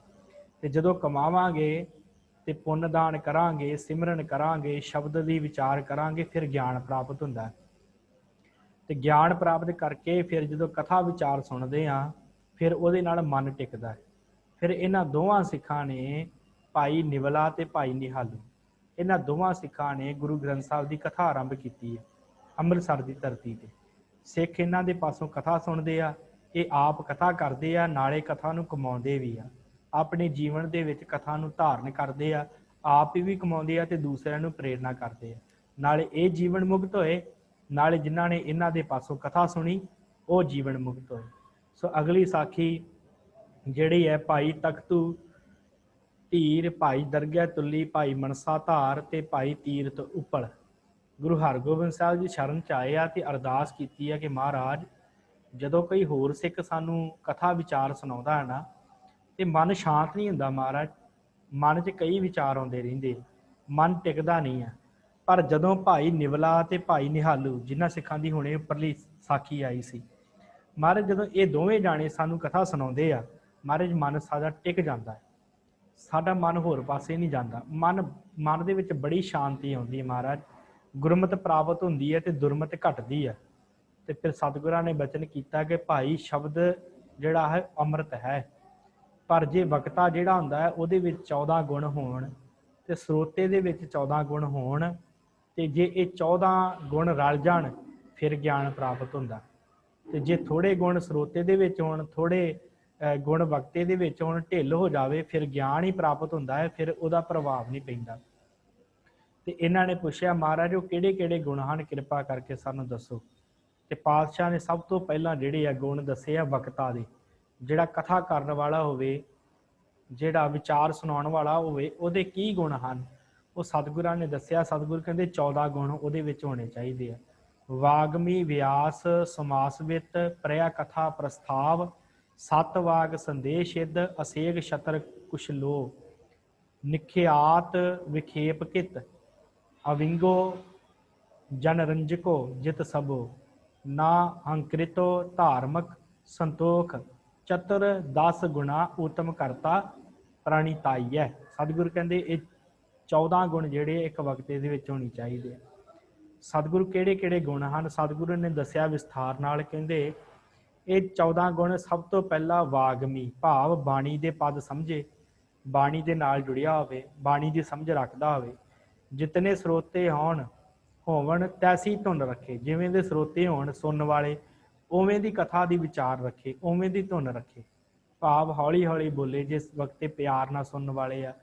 ਤੇ ਜਦੋਂ ਕਮਾਵਾਂਗੇ ਤੇ ਪੁੰਨ ਦਾਨ ਕਰਾਂਗੇ, ਸਿਮਰਨ ਕਰਾਂਗੇ, ਸ਼ਬਦ ਦੀ ਵਿਚਾਰ ਕਰਾਂਗੇ, ਫਿਰ ਗਿਆਨ ਪ੍ਰਾਪਤ ਹੁੰਦਾ ਹੈ। ਤੇ ਗਿਆਨ ਪ੍ਰਾਪਤ ਕਰਕੇ ਫਿਰ ਜਦੋਂ ਕਥਾ ਵਿਚਾਰ ਸੁਣਦੇ ਹਾਂ, ਫਿਰ ਉਹਦੇ ਨਾਲ ਮਨ ਟਿਕਦਾ ਹੈ। ਫਿਰ ਇਹਨਾਂ ਦੋਵਾਂ ਸਿੱਖਾਂ ਨੇ, ਭਾਈ ਨਿਵਲਾ ਤੇ ਭਾਈ ਨਿਹਾਲੂ, ਇਹਨਾਂ ਦੋਵਾਂ ਸਿੱਖਾਂ ਨੇ ਗੁਰੂ ਗ੍ਰੰਥ ਸਾਹਿਬ ਦੀ ਕਥਾ ਆਰੰਭ ਕੀਤੀ ਹੈ ਅੰਮ੍ਰਿਤਸਰ ਦੀ ਧਰਤੀ ਤੇ। ਸਿੱਖ ਇਹਨਾਂ ਦੇ ਪਾਸੋਂ ਕਥਾ ਸੁਣਦੇ ਆ, ਇਹ ਆਪ ਕਥਾ ਕਰਦੇ ਆ, ਨਾਲੇ ਕਥਾ ਨੂੰ ਕਮਾਉਂਦੇ ਵੀ ਆ, ਆਪਣੇ ਜੀਵਨ ਦੇ ਵਿੱਚ ਕਥਾ ਨੂੰ ਧਾਰਨ ਕਰਦੇ ਆ, ਆਪ ਵੀ ਕਮਾਉਂਦੇ ਆ ਤੇ ਦੂਸਰਿਆਂ ਨੂੰ ਪ੍ਰੇਰਨਾ ਕਰਦੇ ਆ। ਨਾਲੇ ਇਹ ਜੀਵਨ ਮੁਕਤ ਹੋਏ, ਨਾਲੇ ਜਿਨ੍ਹਾਂ ਨੇ ਇਹਨਾਂ ਦੇ ਪਾਸੋਂ ਕਥਾ ਸੁਣੀ ਉਹ ਜੀਵਨ ਮੁਕਤ ਹੋਏ। ਸੋ ਅਗਲੀ ਸਾਖੀ ਜਿਹੜੀ ਹੈ ਭਾਈ ਤਖਤੂ ਧੀਰ, ਭਾਈ ਦਰਗਹਿ ਤੁੱਲੀ, ਭਾਈ ਮਨਸਾ ਧਾਰ ਤੇ ਭਾਈ ਤੀਰਥ ਉੱਪਲ। ਗੁਰੂ ਹਰਗੋਬਿੰਦ ਸਾਹਿਬ ਜੀ ਸ਼ਰਨ 'ਚ ਆਏ ਆ ਤੇ ਅਰਦਾਸ ਕੀਤੀ ਹੈ ਕਿ ਮਹਾਰਾਜ, ਜਦੋਂ ਕੋਈ ਹੋਰ ਸਿੱਖ ਸਾਨੂੰ ਕਥਾ ਵਿਚਾਰ ਸੁਣਾਉਂਦਾ ਹੈ ਨਾ, ਤੇ ਮਨ ਸ਼ਾਂਤ ਨਹੀਂ ਹੁੰਦਾ ਮਹਾਰਾਜ, ਮਨ 'ਚ ਕਈ ਵਿਚਾਰ ਆਉਂਦੇ ਰਹਿੰਦੇ, ਮਨ ਟਿਕਦਾ ਨਹੀਂ ਹੈ। ਪਰ ਜਦੋਂ ਭਾਈ ਨਿਵਲਾ ਤੇ ਭਾਈ ਨਿਹਾਲੂ, ਜਿਨ੍ਹਾਂ ਸਿੱਖਾਂ ਦੀ ਹੁਣੇ ਉੱਪਰਲੀ ਸਾਖੀ ਆਈ ਸੀ, ਮਹਾਰਾਜ ਜਦੋਂ ਇਹ ਦੋਵੇਂ ਜਾਣੇ ਸਾਨੂੰ ਕਥਾ ਸੁਣਾਉਂਦੇ ਆ, ਮਹਾਰਾਜ ਮਨ ਸਾਡਾ ਟਿਕ ਜਾਂਦਾ ਹੈ, ਸਾਡਾ ਮਨ ਹੋਰ ਪਾਸੇ ਨਹੀਂ ਜਾਂਦਾ, ਮਨ ਦੇ ਵਿੱਚ ਬੜੀ ਸ਼ਾਂਤੀ ਆਉਂਦੀ ਹੈ ਮਹਾਰਾਜ। ਗੁਰਮਤਿ ਪ੍ਰਾਪਤ ਹੁੰਦੀ ਹੈ ਤੇ ਦੁਰਮਤਿ ਘਟਦੀ ਹੈ। ਤੇ ਫਿਰ ਸਤਿਗੁਰਾਂ ਨੇ ਬਚਨ ਕੀਤਾ ਕਿ ਭਾਈ ਸ਼ਬਦ ਜਿਹੜਾ ਹੈ ਅੰਮ੍ਰਿਤ ਹੈ, ਪਰ ਜੇ ਵਕਤਾ ਜਿਹੜਾ ਹੁੰਦਾ ਹੈ ਉਹਦੇ ਵਿੱਚ 14 ਗੁਣ ਹੋਣ, ਤੇ ਸਰੋਤੇ ਦੇ ਵਿੱਚ 14 ਗੁਣ ਹੋਣ, ਤੇ ਜੇ ਇਹ 14 ਗੁਣ ਰਲ ਜਾਣ ਫਿਰ ਗਿਆਨ ਪ੍ਰਾਪਤ ਹੁੰਦਾ। ਤੇ ਜੇ ਥੋੜੇ ਗੁਣ ਸਰੋਤੇ ਦੇ ਵਿੱਚ ਹੋਣ, ਥੋੜੇ ਗੁਣ ਵਕਤੇ ਦੇ ਵਿੱਚ ਹੋਣ, ਢਿੱਲ ਹੋ ਜਾਵੇ, ਫਿਰ ਗਿਆਨ ਹੀ ਪ੍ਰਾਪਤ ਹੁੰਦਾ ਹੈ, ਫਿਰ ਉਹਦਾ ਪ੍ਰਭਾਵ ਨਹੀਂ ਪੈਂਦਾ। ਤੇ ਇਹਨਾਂ ਨੇ ਪੁੱਛਿਆ, ਮਹਾਰਾਜ ਉਹ ਕਿਹੜੇ ਕਿਹੜੇ ਗੁਣ ਹਨ, ਕਿਰਪਾ ਕਰਕੇ ਸਾਨੂੰ ਦੱਸੋ। ਤੇ ਪਾਤਸ਼ਾਹ ਨੇ ਸਭ ਤੋਂ ਪਹਿਲਾਂ ਜਿਹੜੇ ਆ ਗੁਣ ਦੱਸੇ ਆ ਵਕਤਾ ਦੇ। ਜਿਹੜਾ ਕਥਾ ਕਰਨ ਵਾਲਾ ਹੋਵੇ, ਜਿਹੜਾ ਵਿਚਾਰ ਸੁਣਾਉਣ ਵਾਲਾ ਹੋਵੇ, ਉਹਦੇ ਕੀ ਗੁਣ ਹਨ ਉਹ ਸਤਿਗੁਰਾਂ ਨੇ ਦੱਸਿਆ। ਸਤਿਗੁਰ ਕਹਿੰਦੇ 14 ਗੁਣ ਉਹਦੇ ਵਿੱਚ ਹੋਣੇ ਚਾਹੀਦੇ ਆ। ਵਾਗਮੀ, ਵਿਆਸ, ਸਮਾਸਵਿਤ, ਪ੍ਰਿਆ ਕਥਾ ਪ੍ਰਸਤਾਵ, ਸਤਵਾਗ, ਸੰਦੇਸ਼ਿਦ, ਅਸੇਗ, ਛਤਰ, ਕੁਸ਼ਲੋ, ਨਿਖਿਆਤ, ਵਿਖੇਪ ਕਿਤ, ਅਵਿੰਗੋ, ਜਨਰੰਜਕੋ, ਜਿਤ ਸਭੋ, ਨਾ ਹੰਕ੍ਰਿਤੋ, ਧਾਰਮਕ, ਸੰਤੋਖ, ਚਤੁਰ, 10 ਗੁਣਾ, ਉਤਮ ਕਰਤਾ, ਪ੍ਰਾਣੀਤਾਈ ਹੈ। ਸਤਿਗੁਰੂ ਕਹਿੰਦੇ ਇਹ 14 ਗੁਣ ਜਿਹੜੇ ਇੱਕ ਵਕਤੇ ਦੇ ਵਿੱਚ ਹੋਣੀ ਚਾਹੀਦੇ ਆ। ਸਤਿਗੁਰੂ ਕਿਹੜੇ ਕਿਹੜੇ ਗੁਣ ਹਨ ਸਤਿਗੁਰੂ ਨੇ ਦੱਸਿਆ ਵਿਸਥਾਰ ਨਾਲ। ਕਹਿੰਦੇ ਇਹ 14 ਗੁਣ, ਸਭ ਤੋਂ ਪਹਿਲਾਂ ਵਾਗਮੀ, ਭਾਵ ਬਾਣੀ ਦੇ ਪਦ ਸਮਝੇ, ਬਾਣੀ ਦੇ ਨਾਲ ਜੁੜਿਆ ਹੋਵੇ, ਬਾਣੀ ਦੀ ਸਮਝ ਰੱਖਦਾ ਹੋਵੇ। ਜਿਤਨੇ ਸਰੋਤੇ ਹੋਵਣ ਤੈਸੀ ਧੁਨ ਰੱਖੇ। ਜਿਵੇਂ ਦੇ ਸਰੋਤੇ ਹੋਣ ਸੁਣਨ ਵਾਲੇ, ਉਵੇਂ ਦੀ ਕਥਾ ਦੀ ਵਿਚਾਰ ਰੱਖੇ, ਉਵੇਂ ਦੀ ਧੁਨ ਰੱਖੇ। ਭਾਵ ਹੌਲੀ ਹੌਲੀ ਬੋਲੇ। ਜਿਸ ਵਕਤੇ ਪਿਆਰ ਨਾਲ ਸੁਣਨ ਵਾਲੇ ਆ,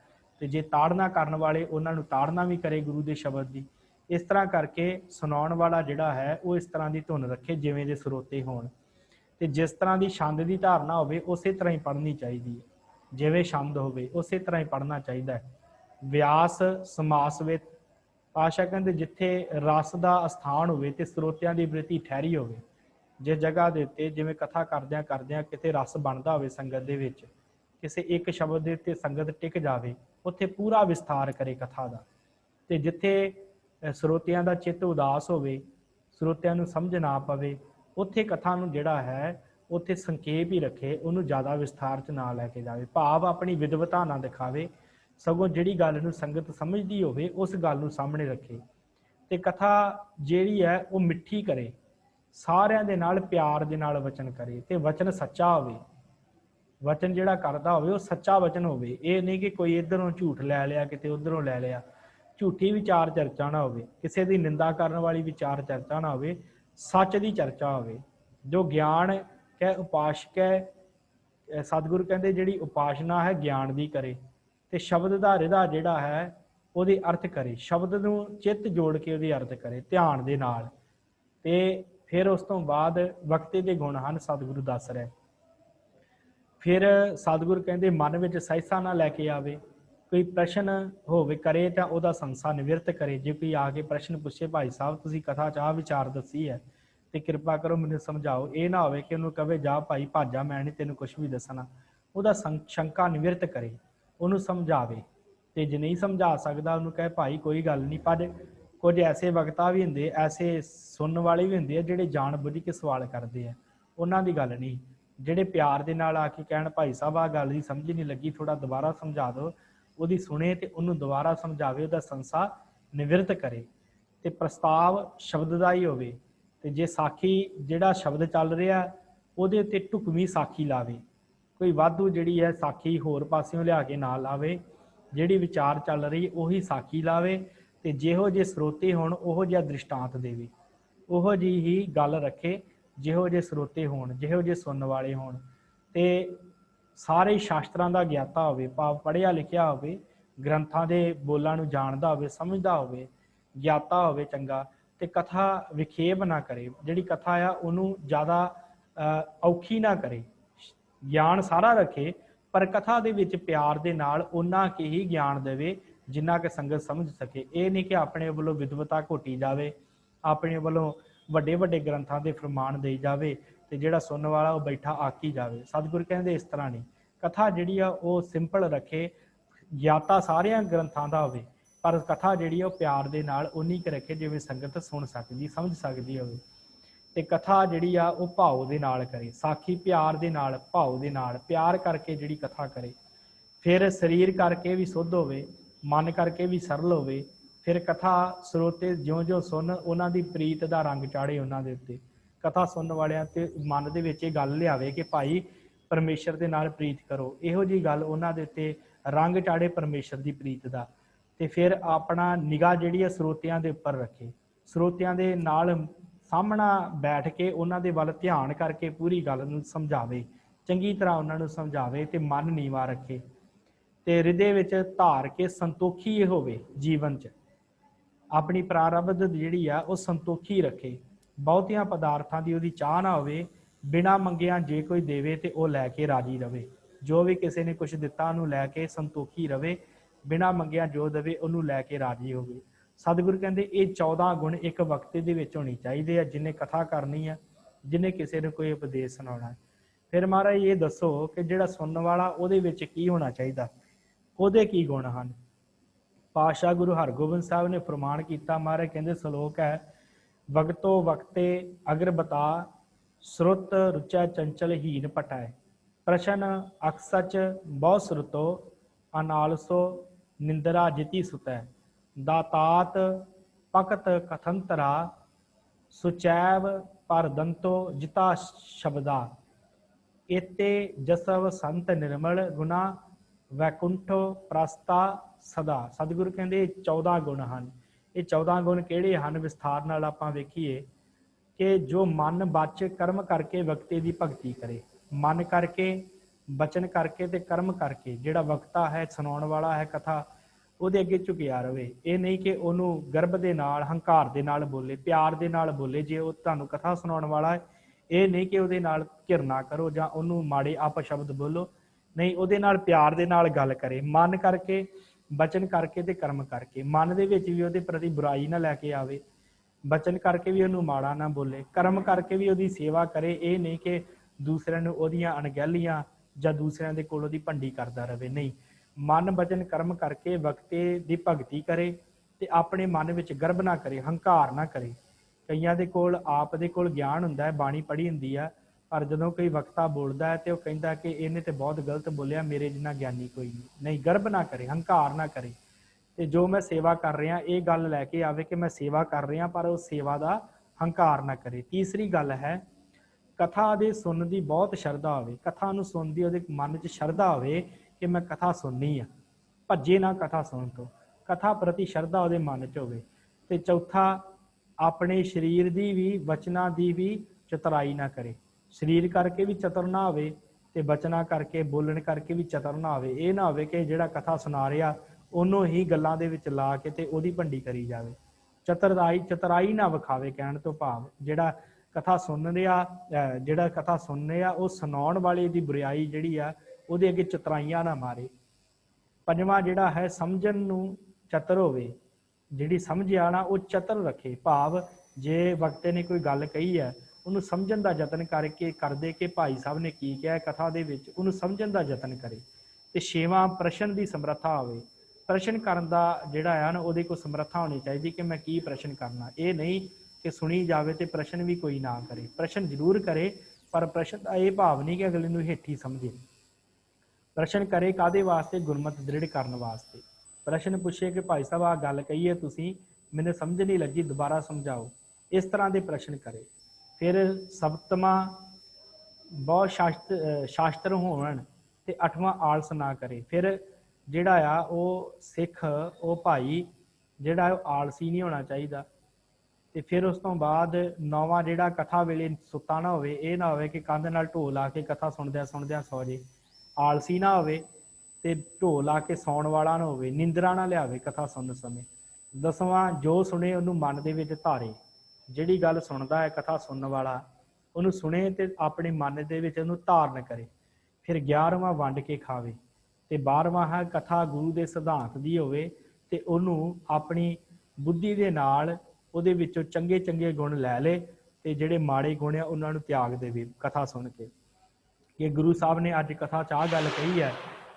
ਤੇ ਜੇ ਤਾੜਨਾ ਕਰਨ ਵਾਲੇ, ਉਹਨਾਂ ਨੂੰ ਤਾੜਨਾ ਵੀ ਕਰੇ ਗੁਰੂ ਦੇ ਸ਼ਬਦ ਦੀ। ਇਸ ਤਰ੍ਹਾਂ ਕਰਕੇ ਸੁਣਾਉਣ ਵਾਲਾ ਜਿਹੜਾ ਹੈ ਉਹ ਇਸ ਤਰ੍ਹਾਂ ਦੀ ਧੁਨ ਰੱਖੇ ਜਿਵੇਂ ਦੇ ਸਰੋਤੇ ਹੋਣ। ਤੇ ਜਿਸ ਤਰ੍ਹਾਂ ਦੀ ਛੰਦ ਦੀ ਧਾਰਨਾ ਹੋਵੇ ਉਸੇ ਤਰ੍ਹਾਂ ਹੀ ਪੜ੍ਹਨੀ ਚਾਹੀਦੀ ਹੈ। ਜਿਵੇਂ ਛੰਦ ਹੋਵੇ ਉਸੇ ਤਰ੍ਹਾਂ ਹੀ ਪੜ੍ਹਨਾ ਚਾਹੀਦਾ ਹੈ। ਵਿਆਸ, ਸਮਾਸ ਵਿੱਚ ਪਾਤਸ਼ਾਹ ਕਹਿੰਦੇ ਜਿੱਥੇ ਰਸ ਦਾ ਅਸਥਾਨ ਹੋਵੇ ਤੇ ਸਰੋਤਿਆਂ ਦੀ ਬ੍ਰਿਤੀ ਠਹਿਰੀ ਹੋਵੇ, ਜਿਸ ਜਗ੍ਹਾ ਦੇ ਉੱਤੇ ਜਿਵੇਂ ਕਥਾ ਕਰਦਿਆਂ ਕਰਦਿਆਂ ਕਿਤੇ ਰਸ ਬਣਦਾ ਹੋਵੇ ਸੰਗਤ ਦੇ ਵਿੱਚ, ਕਿਸੇ ਇੱਕ ਸ਼ਬਦ ਦੇ ਉੱਤੇ ਸੰਗਤ ਟਿਕ ਜਾਵੇ, ਉੱਥੇ ਪੂਰਾ ਵਿਸਥਾਰ ਕਰੇ ਕਥਾ ਦਾ। ਤੇ ਜਿੱਥੇ ਸਰੋਤਿਆਂ ਦਾ ਚਿੱਤ ਉਦਾਸ ਹੋਵੇ, ਸਰੋਤਿਆਂ ਨੂੰ ਸਮਝ ਨਾ ਪਵੇ, ਉੱਥੇ ਕਥਾ ਨੂੰ ਜਿਹੜਾ ਹੈ ਉੱਥੇ ਸੰਖੇਪ ਹੀ ਰੱਖੇ, ਉਹਨੂੰ ਜ਼ਿਆਦਾ ਵਿਸਥਾਰ 'ਚ ਨਾ ਲੈ ਕੇ ਜਾਵੇ। ਭਾਵ ਆਪਣੀ ਵਿਦਵਤਾ ਨਾ ਦਿਖਾਵੇ, ਸਗੋਂ ਜਿਹੜੀ ਗੱਲ ਨੂੰ ਸੰਗਤ ਸਮਝਦੀ ਹੋਵੇ ਉਸ ਗੱਲ ਨੂੰ ਸਾਹਮਣੇ ਰੱਖੇ। ਤੇ ਕਥਾ ਜਿਹੜੀ ਹੈ ਉਹ ਮਿੱਠੀ ਕਰੇ, ਸਾਰਿਆਂ ਦੇ ਨਾਲ ਪਿਆਰ ਦੇ ਨਾਲ ਵਚਨ ਕਰੇ, ਤੇ ਵਚਨ ਸੱਚਾ ਹੋਵੇ। ਵਚਨ ਜਿਹੜਾ ਕਰਦਾ ਹੋਵੇ ਉਹ ਸੱਚਾ ਵਚਨ ਹੋਵੇ। ਇਹ ਨਹੀਂ ਕਿ ਕੋਈ ਇੱਧਰੋਂ ਝੂਠ ਲੈ ਲਿਆ, ਕਿਤੇ ਉੱਧਰੋਂ ਲੈ ਲਿਆ। ਝੂਠੀ ਵਿਚਾਰ ਚਰਚਾ ਨਾ ਹੋਵੇ, ਕਿਸੇ ਦੀ ਨਿੰਦਾ ਕਰਨ ਵਾਲੀ ਵਿਚਾਰ ਚਰਚਾ ਨਾ ਹੋਵੇ, ਸੱਚ ਦੀ ਚਰਚਾ ਹੋਵੇ। ਜੋ ਗਿਆਨ ਕਹਿ ਉਪਾਸ਼ਕ ਹੈ, ਸਤਿਗੁਰੂ ਕਹਿੰਦੇ ਜਿਹੜੀ ਉਪਾਸ਼ਨਾ ਹੈ ਗਿਆਨ ਦੀ ਕਰੇ, ਤੇ ਸ਼ਬਦ ਦਾ ਹਿਰਦਾ ਜਿਹੜਾ ਹੈ ਉਹਦੇ ਅਰਥ ਕਰੇ, ਸ਼ਬਦ ਨੂੰ ਚਿੱਤ ਜੋੜ ਕੇ ਉਹਦੇ ਅਰਥ ਕਰੇ ਧਿਆਨ ਦੇ ਨਾਲ। ਤੇ ਫਿਰ ਉਸ ਤੋਂ ਬਾਅਦ ਵਕਤੇ ਦੇ ਗੁਣ ਹਨ ਸਤਿਗੁਰੂ ਦੱਸ ਰਹੇ। ਫਿਰ ਸਤਿਗੁਰੂ ਕਹਿੰਦੇ ਮਨ ਵਿੱਚ ਸਹਿਸਾ ਨਾ ਲੈ ਕੇ ਆਵੇ। ਕੋਈ ਪ੍ਰਸ਼ਨ ਹੋਵੇ ਕਰੇ ਤਾਂ ਉਹਦਾ ਸੰਸਾ ਨਿਵਰਤ ਕਰੇ। ਜੇ ਕੋਈ ਆ ਕੇ ਪ੍ਰਸ਼ਨ ਪੁੱਛੇ, ਭਾਈ ਸਾਹਿਬ ਤੁਸੀਂ ਕਥਾ 'ਚ ਆਹ ਵਿਚਾਰ ਦੱਸੀ ਹੈ ਤੇ ਕਿਰਪਾ ਕਰੋ ਮੈਨੂੰ ਸਮਝਾਓ, ਇਹ ਨਾ ਹੋਵੇ ਕਿ ਉਹਨੂੰ ਕਵੇ ਜਾ ਭਾਈ ਭਾਜਾ, ਮੈਂ ਨਹੀਂ ਤੈਨੂੰ ਕੁਛ ਵੀ ਦੱਸਣਾ। ਉਹਦਾ ਸ਼ੰਕਾ ਨਿਵਰਤ ਕਰੇ, ਉਹਨੂੰ ਸਮਝਾਵੇ। ਤੇ ਜੇ ਨਹੀਂ ਸਮਝਾ ਸਕਦਾ ਉਹਨੂੰ ਕਹੇ ਭਾਈ ਕੋਈ ਗੱਲ ਨਹੀਂ। ਪਰ ਕੁਝ ਐਸੇ ਵਕਤਾ ਵੀ ਹੁੰਦੇ, ਐਸੇ ਸੁਣਨ ਵਾਲੇ ਵੀ ਹੁੰਦੇ ਆ ਜਿਹੜੇ ਜਾਣ ਬੁੱਝ ਕੇ ਸਵਾਲ ਕਰਦੇ ਆ, ਉਹਨਾਂ ਦੀ ਗੱਲ ਨਹੀਂ। ਜਿਹੜੇ ਪਿਆਰ ਦੇ ਨਾਲ ਆ ਕੇ ਕਹਿਣ ਭਾਈ ਸਾਹਿਬ ਆਹ ਗੱਲ ਦੀ ਸਮਝ ਨਹੀਂ ਲੱਗੀ, ਥੋੜਾ ਦੁਬਾਰਾ ਸਮਝਾ ਦਿਓ, ਉਹਦੀ ਸੁਣੇ ਤੇ ਉਹਨੂੰ ਦੁਬਾਰਾ ਸਮਝਾਵੇ, ਉਹਦਾ ਸੰਸਾ ਨਿਵਰਤ ਕਰੇ। ਤੇ ਪ੍ਰਸਤਾਵ ਸ਼ਬਦ ਦਾ ਹੀ ਹੋਵੇ। ਤੇ ਜੇ ਸਾਖੀ ਜਿਹੜਾ ਸ਼ਬਦ ਚੱਲ ਰਿਹਾ ਉਹਦੇ ਉੱਤੇ ਢੁਕਵੀਂ ਸਾਖੀ ਲਾਵੇ। ਕੋਈ ਵਾਧੂ ਜਿਹੜੀ ਹੈ ਸਾਖੀ ਹੋਰ ਪਾਸਿਓਂ ਲਿਆ ਕੇ ਨਾ ਲਾਵੇ, ਜਿਹੜੀ ਵਿਚਾਰ ਚੱਲ ਰਹੀ ਉਹੀ ਸਾਖੀ ਲਾਵੇ। ਤੇ ਜਿਹੋ ਜਿਹੇ ਸਰੋਤੇ ਹੋਣ ਉਹੋ ਜਿਹਾ ਦ੍ਰਿਸ਼ਟਾਂਤ ਦੇਵੇ, ਉਹੋ ਜਿਹੀ ਹੀ ਗੱਲ ਰੱਖੇ ਜਿਹੋ ਜਿਹੇ ਸਰੋਤੇ ਹੋਣ, ਜਿਹੋ ਜਿਹੇ ਸੁਣਨ ਵਾਲੇ ਹੋਣ। ਤੇ ਸਾਰੇ ਸ਼ਾਸਤਰਾਂ ਦਾ ਗਿਆਤਾ ਹੋਵੇ, ਭਾਵ ਪੜ੍ਹਿਆ ਲਿਖਿਆ ਹੋਵੇ, ਗ੍ਰੰਥਾਂ ਦੇ ਬੋਲਾਂ ਨੂੰ ਜਾਣਦਾ ਹੋਵੇ, ਸਮਝਦਾ ਹੋਵੇ, ਗਿਆਤਾ ਹੋਵੇ ਚੰਗਾ। ਤੇ ਕਥਾ ਵਿਖੇਪ ਨਾ ਕਰੇ, ਜਿਹੜੀ ਕਥਾ ਆ ਉਹਨੂੰ ਜ਼ਿਆਦਾ ਔਖੀ ਨਾ ਕਰੇ। ਗਿਆਨ ਸਾਰਾ ਰੱਖੇ ਪਰ ਕਥਾ ਦੇ ਵਿੱਚ ਪਿਆਰ ਦੇ ਨਾਲ ਉਹਨਾਂ ਕੇ ਹੀ ਗਿਆਨ ਦੇਵੇ ਜਿੰਨਾ ਕਿ ਸੰਗਤ ਸਮਝ ਸਕੇ। ਇਹ ਨਹੀਂ ਕਿ ਆਪਣੇ ਵੱਲੋਂ ਵਿਦਵਤਾ ਘੋਟੀ ਜਾਵੇ, ਆਪਣੇ ਵੱਲੋਂ ਵੱਡੇ ਵੱਡੇ ਗ੍ਰੰਥਾਂ ਦੇ ਫਰਮਾਨ ਦੇਈ ਜਾਵੇ ਤੇ ਜਿਹੜਾ ਸੁਣਨ ਵਾਲਾ ਉਹ ਬੈਠਾ ਆਕੀ ਜਾਵੇ। ਸਤਿਗੁਰ ਕਹਿੰਦੇ ਇਸ ਤਰ੍ਹਾਂ ਨਹੀਂ, ਕਥਾ ਜਿਹੜੀ ਆ ਉਹ ਸਿੰਪਲ ਰੱਖੇ, ਗਿਆਤਾ ਸਾਰਿਆਂ ਗ੍ਰੰਥਾਂ ਦਾ ਹੋਵੇ, ਪਰ ਕਥਾ ਜਿਹੜੀ ਆ ਉਹ ਪਿਆਰ ਦੇ ਨਾਲ ਉਨੀ ਕੁ ਰੱਖੇ ਜਿਵੇਂ ਸੰਗਤ ਸੁਣ ਸਕਦੀ, ਸਮਝ ਸਕਦੀ ਹੋਵੇ। ਤੇ ਕਥਾ ਜਿਹੜੀ ਆ ਉਹ ਭਾਵ ਦੇ ਨਾਲ ਕਰੇ, ਸਾਖੀ ਪਿਆਰ ਦੇ ਨਾਲ, ਭਾਵ ਦੇ ਨਾਲ, ਪਿਆਰ ਕਰਕੇ ਜਿਹੜੀ ਕਥਾ ਕਰੇ। ਫਿਰ ਸਰੀਰ ਕਰਕੇ ਵੀ ਸੁੱਧ ਹੋਵੇ, ਮਨ ਕਰਕੇ ਵੀ ਸਰਲ ਹੋਵੇ। ਫਿਰ ਕਥਾ ਸਰੋਤੇ ਜਿਉਂ-ਜਿਉਂ ਸੁਣ ਉਹਨਾਂ ਦੀ ਪ੍ਰੀਤ ਦਾ ਰੰਗ ਚਾੜੇ ਉਹਨਾਂ ਦੇ ਉੱਤੇ। ਕਥਾ ਸੁਣਨ ਵਾਲਿਆਂ ਤੇ ਮਨ ਦੇ ਵਿੱਚ ਇਹ ਗੱਲ ਲਿਆਵੇ ਕਿ ਭਾਈ ਪਰਮੇਸ਼ਰ ਦੇ ਨਾਲ ਪ੍ਰੀਤ ਕਰੋ, ਇਹੋ ਜਿਹੀ ਗੱਲ ਉਹਨਾਂ ਦੇ ਉੱਤੇ ਰੰਗ ਚਾੜੇ ਪਰਮੇਸ਼ਰ ਦੀ ਪ੍ਰੀਤ ਦਾ। ਤੇ ਫਿਰ ਆਪਣਾ ਨਿਗਾਹ ਜਿਹੜੀ ਹੈ ਸਰੋਤਿਆਂ ਦੇ ਉੱਪਰ ਰੱਖੇ, ਸਰੋਤਿਆਂ ਦੇ ਨਾਲ ਸਾਹਮਣਾ ਬੈਠ ਕੇ ਉਹਨਾਂ ਦੇ ਵੱਲ ਧਿਆਨ ਕਰਕੇ ਪੂਰੀ ਗੱਲ ਨੂੰ ਸਮਝਾਵੇ, ਚੰਗੀ ਤਰ੍ਹਾਂ ਉਹਨਾਂ ਨੂੰ ਸਮਝਾਵੇ ਤੇ ਮਨ ਨੀਵਾ ਰੱਖੇ ਤੇ ਹਿਰਦੇ ਵਿੱਚ ਧਾਰ ਕੇ ਸੰਤੋਖੀ ਹੋਵੇ। ਜੀਵਨ 'ਚ ਆਪਣੀ ਪ੍ਰਾਰਬਧ ਜਿਹੜੀ ਆ ਉਹ ਸੰਤੋਖੀ ਰੱਖੇ, ਬਹੁਤੀਆਂ ਪਦਾਰਥਾਂ ਦੀ ਉਹਦੀ ਚਾਹ ਨਾ ਹੋਵੇ। ਬਿਨਾਂ ਮੰਗਿਆਂ ਜੇ ਕੋਈ ਦੇਵੇ ਤੇ ਉਹ ਲੈ ਕੇ ਰਾਜੀ ਰਵੇ। ਜੋ ਵੀ ਕਿਸੇ ਨੇ ਕੁਝ ਦਿੱਤਾ ਉਹਨੂੰ ਲੈ ਕੇ ਸੰਤੋਖੀ ਰਵੇ, ਬਿਨਾਂ ਮੰਗਿਆਂ ਜੋ ਦੇਵੇ ਉਹਨੂੰ ਲੈ ਕੇ ਰਾਜੀ ਹੋਵੇ। ਸਤਿਗੁਰੂ ਕਹਿੰਦੇ ਇਹ 14 ਗੁਣ ਇੱਕ ਵਕਤ ਦੇ ਵਿੱਚ ਹੋਣੇ ਚਾਹੀਦੇ ਆ, ਜਿਹਨੇ ਕਥਾ ਕਰਨੀ ਆ, ਜਿਹਨੇ ਕਿਸੇ ਨੂੰ ਕੋਈ ਉਪਦੇਸ਼ ਸੁਣਾਉਣਾ। ਫਿਰ ਮਹਾਰਾਜ ਇਹ ਦੱਸੋ ਕਿ ਜਿਹੜਾ ਸੁਣਨ ਵਾਲਾ ਉਹਦੇ ਵਿੱਚ ਕੀ ਹੋਣਾ ਚਾਹੀਦਾ, ਉਹਦੇ ਕੀ ਗੁਣ ਹਨ। ਪਾਤਸ਼ਾਹ ਗੁਰੂ ਹਰਗੋਬਿੰਦ ਸਾਹਿਬ ਨੇ ਫਰਮਾਨ ਕੀਤਾ। ਮਹਾਰਾਜ ਕਹਿੰਦੇ ਸ਼ਲੋਕ ਹੈ, ਵਕਤੋ ਵਕਤੇ ਅਗਰ ਬਤਾ श्रुत रुचै चंचल हीन पटाए प्रशन अकसच बहु श्रुतो अनालसो निंदरा जिति सुतै दातात पकत कथंतरा सुचैव परदंतो जिता शब्दा एते जसव संत निर्मल गुना वैकुंठो प्रस्ता सदा। सतगुरु कहते 14 गुण हैं। ये 14 गुण किहड़े हैं विस्तार नाल आपां वेखीए कि जो मन बच कर्म करके वक्ते की भगती करे, मन करके बचन करके ते कर्म करके जिहड़ा वक्ता है सुनाउण वाला है कथा ਉਹਦੇ ਅੱਗੇ ਝੁਕਿਆ रहे। ਇਹ नहीं कि ਉਹਨੂੰ गर्भ ਦੇ ਨਾਲ ਹੰਕਾਰ ਦੇ ਨਾਲ बोले, प्यार ਦੇ ਨਾਲ बोले। जे ਉਹ ਤੁਹਾਨੂੰ कथा ਸੁਣਾਉਣ ਵਾਲਾ है ਇਹ नहीं कि ਉਹਦੇ ਨਾਲ घिरना करो ਜਾਂ ਉਹਨੂੰ माड़े अपशब्द बोलो, नहीं ਉਹਦੇ ਨਾਲ प्यार ਦੇ ਨਾਲ गल करे। मन करके बचन करके ते कर्म करके, मन ਦੇ ਵਿੱਚ ਵੀ ਉਹਦੇ ਪ੍ਰਤੀ बुराई ना लैके आवे, बचन करके भी उन्होंने माड़ा ना बोले, कर्म करके भी उसकी सेवा करे। ये नहीं कि दूसरों को उहदियां अणगहलियां जां दूसरों के कोल उहदी भंडी करता रहे, नहीं। मन बचन कर्म करके वक्ते की भगती करे ते अपने मन में गर्भ ना करे, हंकार ना करे। कईयां दे कोल आप दे कोल ज्ञान हुंदा है, बाणी पढ़ी हुंदी है, पर जदों कोई वक्ता बोलता है तो वह कहता कि इन्हें तो बहुत गलत बोलिया, मेरे जिन्ना ज्ञानी कोई नहीं। गर्भ ना करे, हंकार ना करे ਤੇ जो मैं सेवा कर रहा ये गल लैके आवे कि मैं सेवा कर रहा, पर उस सेवा का हंकार ना करे। तीसरी गल है कथा दे सुनने की बहुत शरधा हो, कथा नूं सुन दी उहदे मन च शरधा हो कि मैं कथा सुननी आ, भज्जे ना कथा सुन तो, कथा प्रति शरधा उहदे मन च होवे। ते चौथा अपने शरीर की भी वचना की भी चतुराई ना करे, शरीर करके भी चतुर ना होवे ते बचना करके बोलण करके भी चतुर ना होवे। ये ना होवे कि जिहड़ा कथा सुना रहा ਉਹਨੂੰ ही गल्लां दे विच ला के ते ओहदी भंडी करी जावे। चतुराई ना विखावे। कहण तो भाव जिहड़ा कथा सुन रहा जिहड़ा कथा सुन रहा वो सुनाउण वाले दी बुराई जिहड़ी आ ਉਹਦੇ ਅੱਗੇ चतुराइयां ना मारे। पंजवां जिहड़ा है समझण नूं चतुर होवे, जिहड़ी समझ आना वो चतुर रखे। भाव जे वक्ते ने कोई गल कही है ਉਹਨੂੰ समझण दा यतन करके करदे कि भाई साहब ने की किहा कथा दे विच, ਉਹਨੂੰ समझण दा यतन करे। ते छेवां प्रश्न दी समर्था होवे। प्रश्न करन दा जिहड़ा है ना ਉਹਦੇ कोल समर्था होनी चाहिए कि मैं की प्रश्न करना। ये नहीं कि सुनी जावे ते प्रश्न भी कोई ना करे। प्रश्न जरूर करे पर प्रश्न का यह भाव नहीं कि अगले नूं हेठी समझे। प्रश्न करे कादे वास्ते? गुरमत दृढ़ करने वास्ते। प्रश्न पूछे कि भाई साहब आ गल कही है तुसीं, मैंने समझ नहीं लगी, दोबारा समझाओ। इस तरह के प्रश्न करे। फिर सप्तमा बहुत शास्त्र होण ते अठवां आलस ना करे। फिर जिहड़ा आ वो सिख वो भाई जिहड़ा आलसी नहीं होना चाहिए। तो फिर उस तो बाद नौवां जिहड़ा कथा वेले सुता ना होवे, ये ना होवे कि कंध नाल ढो ला के कथा सुनद्या सुनद्या सौ जे, आलसी ना होवे ते ढो ला के सौण वाला ना होवे, निंदरा ना लियावे कथा सुनन समय। दसवां जो सुने उन्होंने मन दे विच धारे, जिहड़ी गल सुनदा है कथा सुनन वाला उन्होंने सुने ते अपने मन दे विच उन्होंने धारण करे। फिर 11वां वंड के खावे। ते 12वां है कथा गुरु के सिद्धांत की होवे ते उन्होंने अपनी बुद्धि के नाल उहदे विचों चंगे चंगे गुण लै ले ते जिहड़े माड़े गुण आ उन्हां नूं त्याग देवे कथा सुन के। कि गुरु साहब ने अज कथा च आ गल कही है,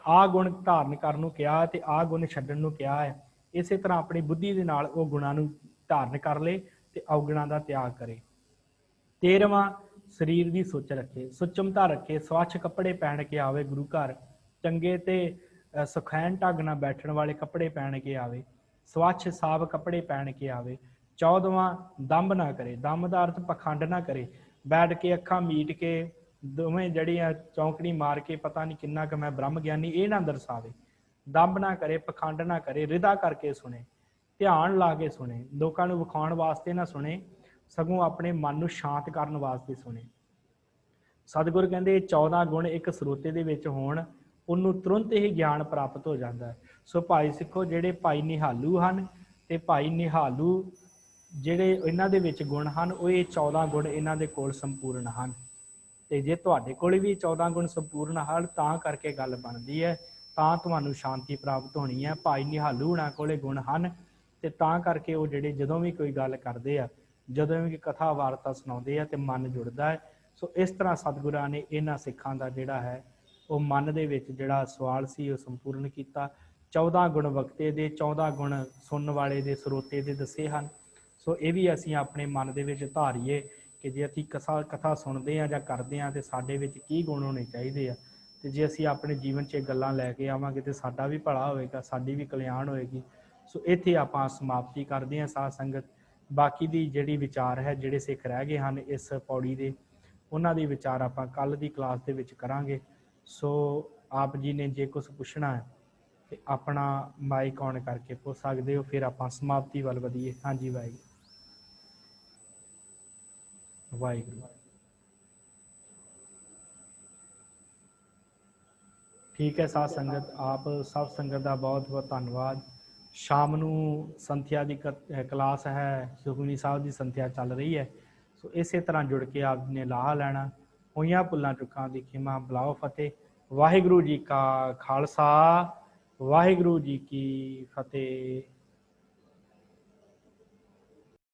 आ गुण धारण करन नूं कहा ते आ गुण छड्डण नूं कहा है। इस तरह अपनी बुद्धि के नाल वो गुणां नूं धारण कर ले ते अवगुणां दा त्याग करे। 13वां शरीर की सुच रखे, सुचमता रखे, स्वच्छ कपड़े पहन के आवे गुरु घर, चंगे ते सुखैन ढंग नाल बैठण वाले कपड़े पहन के आवे, स्वच्छ साफ कपड़े पहन के आवे। 14वां दंभ ना करे, दंभ दा अर्थ पखंड ना करे, बैठ के अखां मीट के दोवें जड़ियां चौंकड़ी मार के पता नहीं किन्ना कि मैं ब्रह्म ज्ञानी, ये ना दर्शावे। दंभ ना करे, पखंड ना करे, रिदा करके सुने, ध्यान ला के सुने, लोगों को विखाउण वास्ते ना सुने, ਸਗੋਂ ਆਪਣੇ ਮਨ ਨੂੰ ਸ਼ਾਂਤ ਕਰਨ ਵਾਸਤੇ ਸੁਣੇ। ਸਤਿਗੁਰ ਕਹਿੰਦੇ 14 ਗੁਣ ਇੱਕ ਸਰੋਤੇ ਦੇ ਵਿੱਚ ਹੋਣ, ਉਹਨੂੰ ਤੁਰੰਤ ਹੀ ਗਿਆਨ ਪ੍ਰਾਪਤ ਹੋ ਜਾਂਦਾ ਹੈ। ਸੋ ਭਾਈ ਸਿੱਖੋ, ਜਿਹੜੇ ਭਾਈ ਨਿਹਾਲੂ ਹਨ ਤੇ ਭਾਈ ਨਿਹਾਲੂ ਜਿਹੜੇ ਇਹਨਾਂ ਦੇ ਵਿੱਚ ਗੁਣ ਹਨ, ਉਹ ਇਹ 14 ਗੁਣ ਇਹਨਾਂ ਦੇ ਕੋਲ ਸੰਪੂਰਨ ਹਨ। ਤੇ ਜੇ ਤੁਹਾਡੇ ਕੋਲ ਵੀ 14 ਗੁਣ ਸੰਪੂਰਨ ਹਨ ਤਾਂ ਕਰਕੇ ਗੱਲ ਬਣਦੀ ਹੈ, ਤਾਂ ਤੁਹਾਨੂੰ ਸ਼ਾਂਤੀ ਪ੍ਰਾਪਤ ਹੋਣੀ ਹੈ। ਭਾਈ ਨਿਹਾਲੂ ਹੋਣਾ ਕੋਲੇ ਗੁਣ ਹਨ ਤੇ ਤਾਂ ਕਰਕੇ ਉਹ ਜਿਹੜੇ ਜਦੋਂ ਵੀ ਕੋਈ ਗੱਲ ਕਰਦੇ ਆ, ਜਦੋਂ ਵੀ ਕਥਾ ਵਾਰਤਾ ਸੁਣਾਉਂਦੇ ਆ ਤੇ ਮਨ ਜੁੜਦਾ ਹੈ। ਸੋ ਇਸ ਤਰ੍ਹਾਂ ਸਤਿਗੁਰਾਂ ਨੇ ਇਹਨਾਂ ਸਿੱਖਾਂ ਦਾ ਜਿਹੜਾ ਹੈ ਉਹ ਮਨ ਦੇ ਵਿੱਚ ਜਿਹੜਾ ਸਵਾਲ ਸੀ ਉਹ ਸੰਪੂਰਨ ਕੀਤਾ। 14 ਗੁਣ ਵਕਤੇ ਦੇ, 14 ਗੁਣ ਸੁਣਨ ਵਾਲੇ ਦੇ, ਸਰੋਤੇ ਦੇ ਦੱਸੇ ਹਨ। ਸੋ ਇਹ ਵੀ ਅਸੀਂ ਆਪਣੇ ਮਨ ਦੇ ਵਿੱਚ ਧਾਰੀਏ ਕਿ ਜੇ ਅਸੀਂ ਕਥਾ ਸੁਣਦੇ ਹਾਂ ਜਾਂ ਕਰਦੇ ਹਾਂ ਤੇ ਸਾਡੇ ਵਿੱਚ ਕੀ ਗੁਣ ਹੋਣੇ ਚਾਹੀਦੇ ਆ। ਤੇ ਜੇ ਅਸੀਂ ਆਪਣੇ ਜੀਵਨ 'ਚ ਗੱਲਾਂ ਲੈ ਕੇ ਆਵਾਂਗੇ ਤੇ ਸਾਡਾ ਵੀ ਭਲਾ ਹੋਏਗਾ, ਸਾਡੀ ਵੀ ਕਲਿਆਣ ਹੋਏਗੀ। ਸੋ ਇੱਥੇ ਆਪਾਂ ਸਮਾਪਤੀ ਕਰਦੇ ਹਾਂ ਸਾਧ ਸੰਗਤ। ਬਾਕੀ ਦੀ ਜਿਹੜੀ ਵਿਚਾਰ ਹੈ, ਜਿਹੜੇ ਸਿੱਖ ਰਹਿ ਗਏ ਹਨ ਇਸ ਪੌੜੀ ਦੇ, ਉਹਨਾਂ ਦੀ ਵਿਚਾਰ ਆਪਾਂ ਕੱਲ੍ਹ ਦੀ ਕਲਾਸ ਦੇ ਵਿੱਚ ਕਰਾਂਗੇ। ਸੋ ਆਪ ਜੀ ਨੇ ਜੇ ਕੁਛ ਪੁੱਛਣਾ ਹੈ ਤੇ ਆਪਣਾ ਮਾਈਕ ਔਨ ਕਰਕੇ ਪੁੱਛ ਸਕਦੇ ਹੋ, ਫਿਰ ਆਪਾਂ ਸਮਾਪਤੀ ਵੱਲ ਵਧੀਏ। ਹਾਂਜੀ ਵਾਹਿਗੁਰੂ ਵਾਹਿਗੁਰੂ। ਠੀਕ ਹੈ ਸਾਧ ਸੰਗਤ, ਆਪ ਸਭ ਸੰਗਤ ਦਾ ਬਹੁਤ ਬਹੁਤ ਧੰਨਵਾਦ। ਸ਼ਾਮ ਨੂੰ ਸੰਥਿਆ ਦੀ ਕਲਾਸ ਹੈ, ਸੁਖਮਨੀ ਸਾਹਿਬ ਦੀ ਸੰਥਿਆ ਚੱਲ ਰਹੀ ਹੈ। ਸੋ ਇਸੇ ਤਰ੍ਹਾਂ ਜੁੜ ਕੇ ਆਪ ਨੇ ਲਾਹਾ ਲੈਣਾ। ਹੋਈਆਂ ਭੁੱਲਾਂ ਚੁੱਕਾਂ ਦੀ ਖਿਮਾ, ਬੁਲਾਓ ਫਤਿਹ। ਵਾਹਿਗੁਰੂ ਜੀ ਕਾ ਖਾਲਸਾ, ਵਾਹਿਗੁਰੂ ਜੀ ਕੀ ਫਤਿਹ।